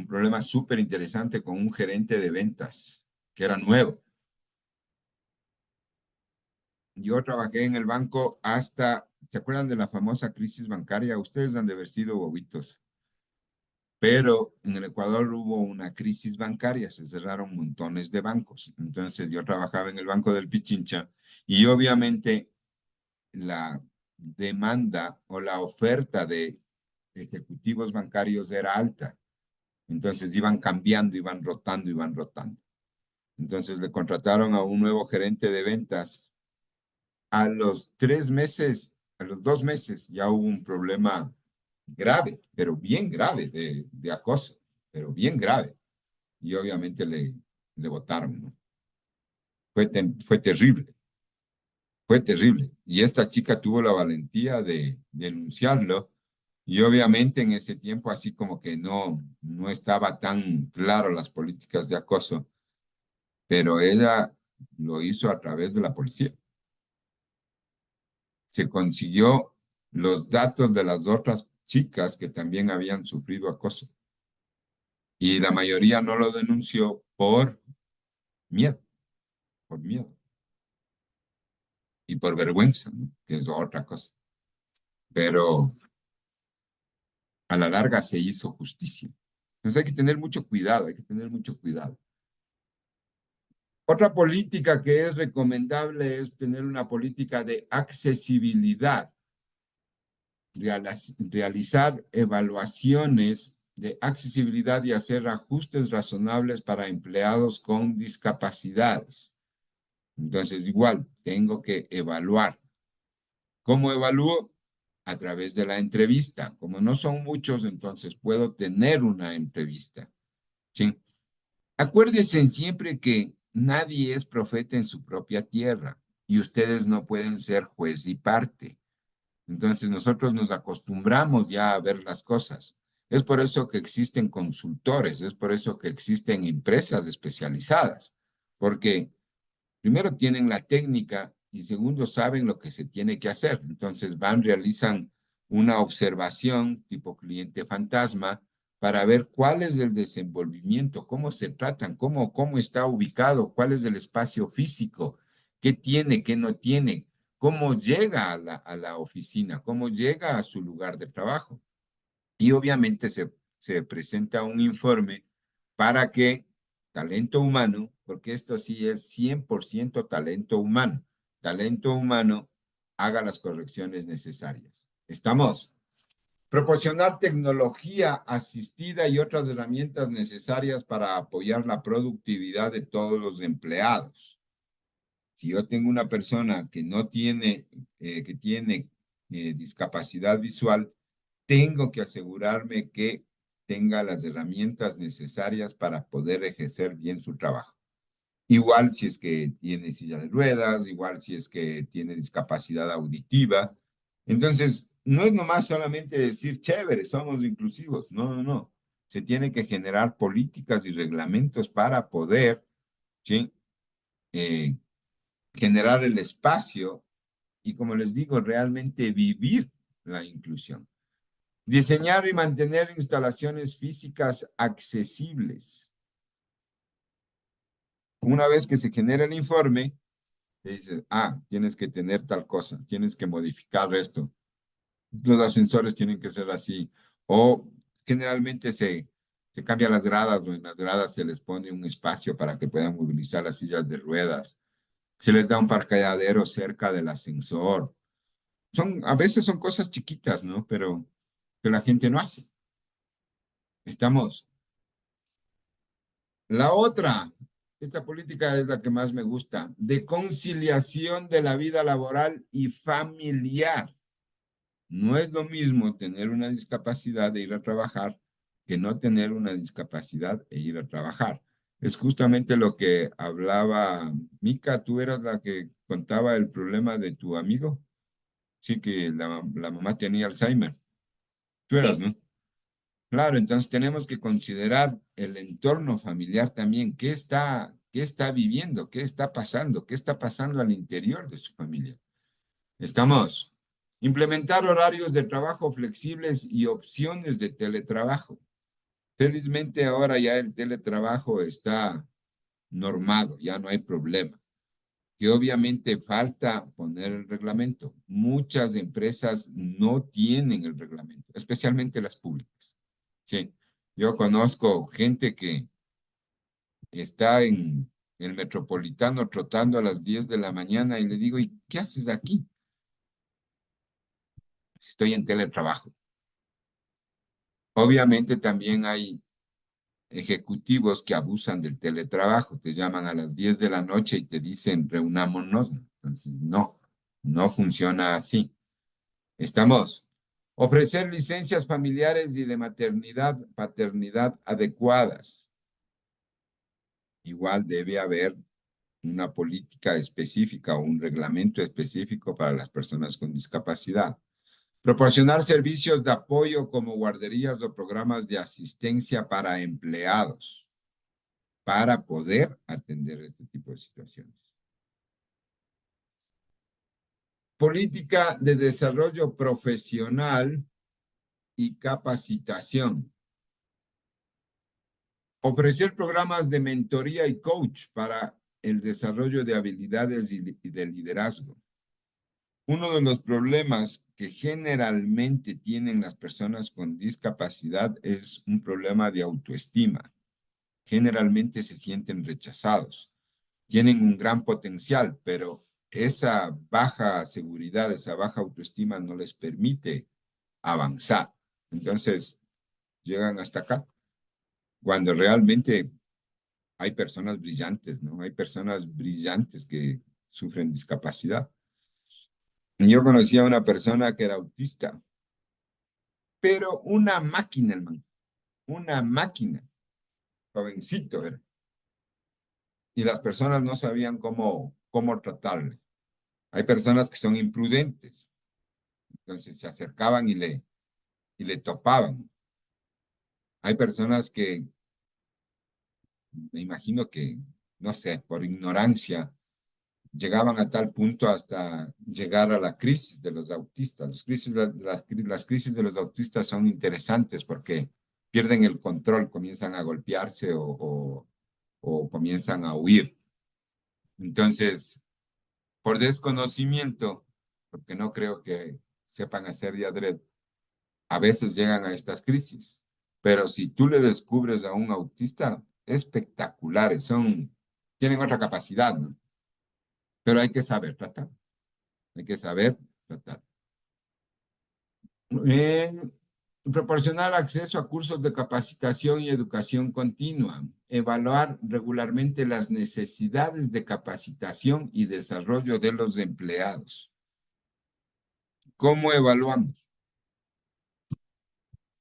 Speaker 1: problema súper interesante con un gerente de ventas que era nuevo. Yo trabajé en el banco hasta, ¿se acuerdan de la famosa crisis bancaria? Ustedes han de haber sido bobitos. Pero en el Ecuador hubo una crisis bancaria, se cerraron montones de bancos. Entonces yo trabajaba en el Banco del Pichincha y obviamente la demanda o la oferta de ejecutivos bancarios era alta. Entonces iban cambiando, iban rotando, iban rotando. Entonces le contrataron a un nuevo gerente de ventas. A los 3 meses, a los 2 meses, ya hubo un problema grave, pero bien grave de acoso, pero bien grave. Y obviamente le votaron, ¿no? Fue terrible, fue terrible. Y esta chica tuvo la valentía de denunciarlo. Y obviamente en ese tiempo, así como que no estaba tan claro las políticas de acoso, pero ella lo hizo a través de la policía. Se consiguió los datos de las otras chicas que también habían sufrido acoso. Y la mayoría no lo denunció miedo, por miedo. Y por vergüenza, ¿no? Que es otra cosa. Pero a la larga se hizo justicia. Entonces hay que tener mucho cuidado, hay que tener mucho cuidado. Otra política que es recomendable es tener una política de accesibilidad, realizar evaluaciones de accesibilidad y hacer ajustes razonables para empleados con discapacidades. Entonces, igual, tengo que evaluar. ¿Cómo evalúo? A través de la entrevista. Como no son muchos, entonces puedo tener una entrevista. ¿Sí? Acuérdense siempre que nadie es profeta en su propia tierra y ustedes no pueden ser juez y parte. Entonces nosotros nos acostumbramos ya a ver las cosas. Es por eso que existen consultores, es por eso que existen empresas especializadas, porque primero tienen la técnica y segundo saben lo que se tiene que hacer. Entonces van, realizan una observación tipo cliente fantasma para ver cuál es el desenvolvimiento, cómo se tratan, cómo está ubicado, cuál es el espacio físico, qué tiene, qué no tiene, cómo llega a la oficina, cómo llega a su lugar de trabajo. Y obviamente se presenta un informe para que talento humano, porque esto sí es 100% talento humano haga las correcciones necesarias. ¿Estamos? Proporcionar tecnología asistida y otras herramientas necesarias para apoyar la productividad de todos los empleados. Si yo tengo una persona que no tiene, que tiene discapacidad visual, tengo que asegurarme que tenga las herramientas necesarias para poder ejercer bien su trabajo. Igual si es que tiene silla de ruedas, igual si es que tiene discapacidad auditiva. Entonces, no es nomás solamente decir, chévere, somos inclusivos. No, no, no. Se tiene que generar políticas y reglamentos para poder, ¿sí? Generar el espacio y, como les digo, realmente vivir la inclusión. Diseñar y mantener instalaciones físicas accesibles. Una vez que se genera el informe, te dices, tienes que tener tal cosa, tienes que modificar esto. Los ascensores tienen que ser así. O generalmente se cambian las gradas o en las gradas se les pone un espacio para que puedan movilizar las sillas de ruedas. Se les da un parqueadero cerca del ascensor. A veces son cosas chiquitas, ¿no? Pero que la gente no hace. Estamos. La otra, esta política es la que más me gusta, de conciliación de la vida laboral y familiar. No es lo mismo tener una discapacidad de ir a trabajar que no tener una discapacidad e ir a trabajar. Es justamente lo que hablaba Mica. Tú eras la que contaba el problema de tu amigo. Sí, que la mamá tenía Alzheimer. Tú eras, ¿no?
Speaker 3: Sí.
Speaker 1: Claro, entonces tenemos que considerar el entorno familiar también. Qué está viviendo? ¿Qué está pasando? ¿Qué está pasando al interior de su familia? Estamos. Implementar horarios de trabajo flexibles y opciones de teletrabajo. Felizmente ahora ya el teletrabajo está normado, ya no hay problema. Que obviamente falta poner el reglamento. Muchas empresas no tienen el reglamento, especialmente las públicas. Sí, yo conozco gente que está en el Metropolitano trotando a las 10 de la mañana y le digo, ¿y qué haces aquí? Estoy en teletrabajo. Obviamente también hay ejecutivos que abusan del teletrabajo, te llaman a las 10 de la noche y te dicen reunámonos. Entonces, no, no funciona así. Estamos. Ofrecer licencias familiares y de maternidad, paternidad adecuadas. Igual debe haber una política específica o un reglamento específico para las personas con discapacidad. Proporcionar servicios de apoyo como guarderías o programas de asistencia para empleados para poder atender este tipo de situaciones. Política de desarrollo profesional y capacitación. Ofrecer programas de mentoría y coach para el desarrollo de habilidades y de liderazgo. Uno de los problemas que generalmente tienen las personas con discapacidad es un problema de autoestima. Generalmente se sienten rechazados. Tienen un gran potencial, pero esa baja seguridad, esa baja autoestima no les permite avanzar. Entonces, llegan hasta acá, cuando realmente hay personas brillantes, ¿no? Hay personas brillantes que sufren discapacidad. Yo conocí a una persona que era autista, pero una máquina, hermano, una máquina, jovencito era. Y las personas no sabían cómo tratarle. Hay personas que son imprudentes, entonces se acercaban y le topaban. Hay personas que, me imagino que, no sé, por ignorancia, llegaban a tal punto hasta llegar a la crisis de los autistas. Las crisis de los autistas son interesantes porque pierden el control, comienzan a golpearse o comienzan a huir. Entonces, por desconocimiento, porque no creo que sepan hacer de adrede, a veces llegan a estas crisis. Pero si tú le descubres a un autista, espectaculares, tienen otra capacidad, ¿no? Pero hay que saber tratar, hay que saber tratar. Eh, Proporcionar acceso a cursos de capacitación y educación continua. Evaluar regularmente las necesidades de capacitación y desarrollo de los empleados. ¿Cómo evaluamos?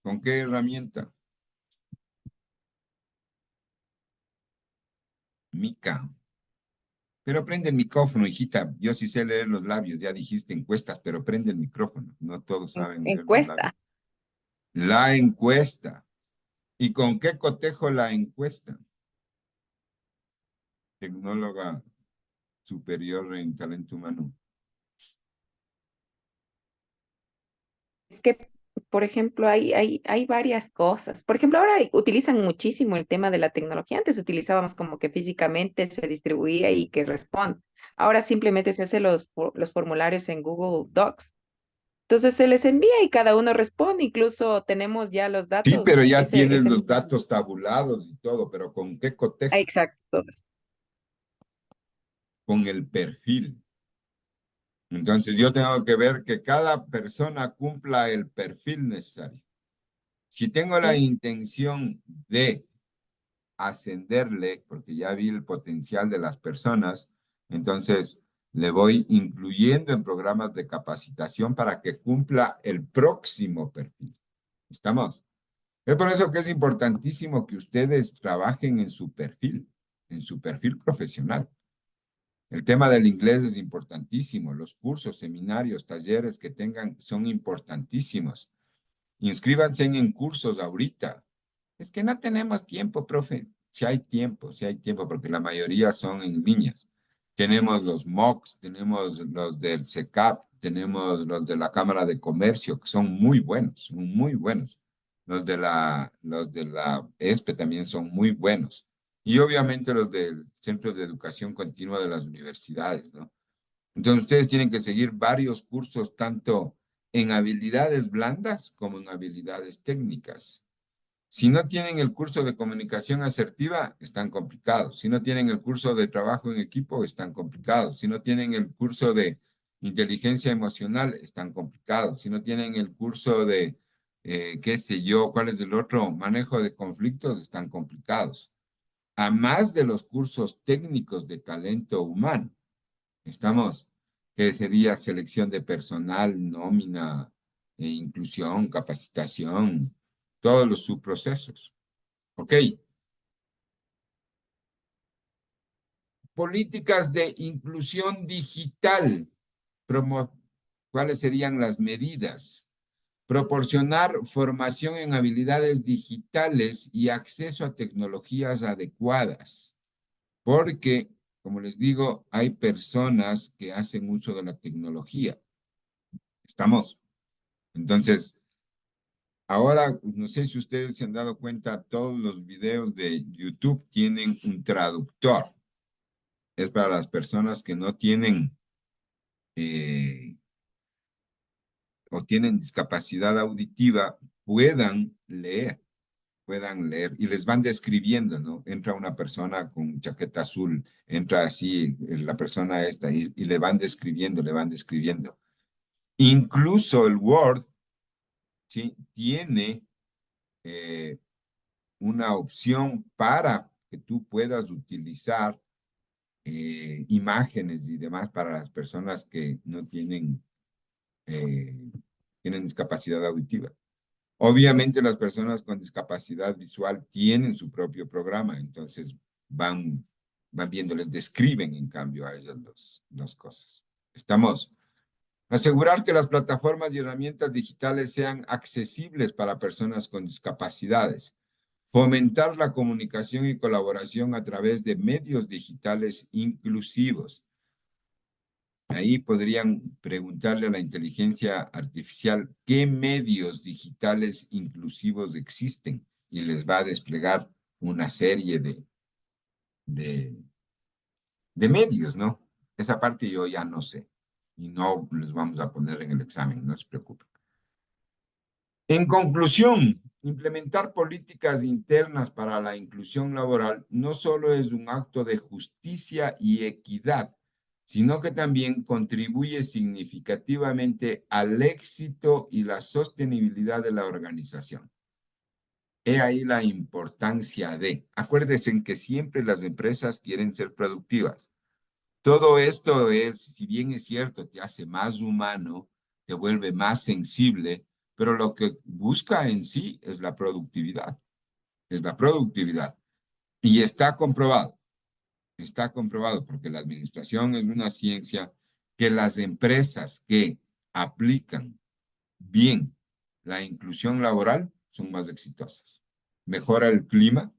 Speaker 1: ¿Con qué herramienta? Mica. Pero prende el micrófono, hijita. Yo sí sé leer los labios. Ya dijiste encuestas, pero prende el micrófono. No todos saben leer los labios.
Speaker 5: Encuesta.
Speaker 1: La encuesta. ¿Y con qué cotejo la encuesta? Tecnóloga superior en talento humano.
Speaker 5: Es que, por ejemplo, hay varias cosas. Por ejemplo, ahora utilizan muchísimo el tema de la tecnología. Antes utilizábamos como que físicamente se distribuía y que responde. Ahora simplemente se hace los formularios en Google Docs. Entonces se les envía y cada uno responde. Incluso tenemos ya los
Speaker 1: Sí,
Speaker 5: datos.
Speaker 1: pero ya
Speaker 5: Ese
Speaker 1: tienes los
Speaker 5: mismo.
Speaker 1: datos tabulados y todo, pero ¿con qué
Speaker 5: Ah,
Speaker 1: cotejo?
Speaker 5: exacto. Todo eso.
Speaker 1: Con el perfil. Entonces yo tengo que ver que cada persona cumpla el perfil necesario. Si tengo la
Speaker 5: Sí.
Speaker 1: intención de ascenderle, porque ya vi el potencial de las personas, entonces le voy incluyendo en programas de capacitación para que cumpla el próximo perfil. ¿Estamos? Es por eso que es importantísimo que ustedes trabajen en su perfil profesional. El tema del inglés es importantísimo. Los cursos, seminarios, talleres que tengan son importantísimos. Inscríbanse en cursos ahorita. Es que no tenemos tiempo, profe. Si hay tiempo, porque la mayoría son en líneas. Tenemos los MOOCs, tenemos los del SECAP, tenemos los de la Cámara de Comercio, que son muy buenos, son muy buenos. Los de la ESPE también son muy buenos. Y obviamente los del Centro de Educación Continua de las universidades, ¿no? Entonces ustedes tienen que seguir varios cursos, tanto en habilidades blandas como en habilidades técnicas. Si no tienen el curso de comunicación asertiva, están complicados. Si no tienen el curso de trabajo en equipo, están complicados. Si no tienen el curso de inteligencia emocional, están complicados. Si no tienen el curso de, qué sé yo, cuál es el otro, manejo de conflictos, están complicados. A más de los cursos técnicos de talento humano, estamos, que sería selección de personal, nómina, inclusión, capacitación, todos los subprocesos. ¿Ok? Políticas de inclusión digital. ¿Cuáles serían las medidas? Proporcionar formación en habilidades digitales y acceso a tecnologías adecuadas. Porque, como les digo, hay personas que hacen uso de la tecnología. Estamos. Entonces, ahora, no sé si ustedes se han dado cuenta, todos los videos de YouTube tienen un traductor. Es para las personas que no tienen eh, o tienen discapacidad auditiva, puedan leer y les van describiendo, ¿no? Entra una persona con chaqueta azul, entra así, la persona esta, y le van describiendo, le van describiendo. Incluso el Word, ¿sí? Tiene eh, una opción para que tú puedas utilizar imágenes y demás para las personas que no eh, tienen discapacidad auditiva. Obviamente las personas con discapacidad visual tienen su propio programa, entonces van viendo, les describen en cambio a ellas las cosas. Estamos. Asegurar que las plataformas y herramientas digitales sean accesibles para personas con discapacidades. Fomentar la comunicación y colaboración a través de medios digitales inclusivos. Ahí podrían preguntarle a la inteligencia artificial qué medios digitales inclusivos existen y les va a desplegar una serie de, de medios, ¿no? Esa parte yo ya no sé y no les vamos a poner en el examen, no se preocupen. En conclusión, implementar políticas internas para la inclusión laboral no solo es un acto de justicia y equidad, sino que también contribuye significativamente al éxito y la sostenibilidad de la organización. He ahí la importancia de, acuérdense en que siempre las empresas quieren ser productivas. Todo esto es, si bien es cierto, te hace más humano, te vuelve más sensible, pero lo que busca en sí es la productividad. Y está comprobado, porque la administración es una ciencia que las empresas que aplican bien la inclusión laboral son más exitosas. Mejora el clima,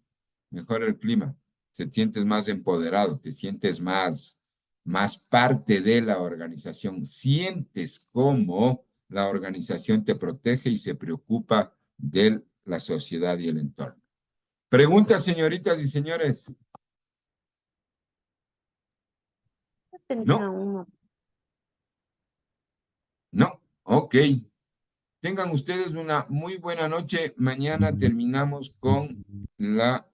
Speaker 1: mejora el clima. Te sientes más empoderado, te sientes más parte de la organización. Sientes cómo la organización te protege y se preocupa de la sociedad y el entorno. Preguntas, señoritas y señores.
Speaker 3: Tenía
Speaker 1: No,
Speaker 3: uno.
Speaker 1: no. Ok. Tengan ustedes una muy buena noche. Mañana terminamos con la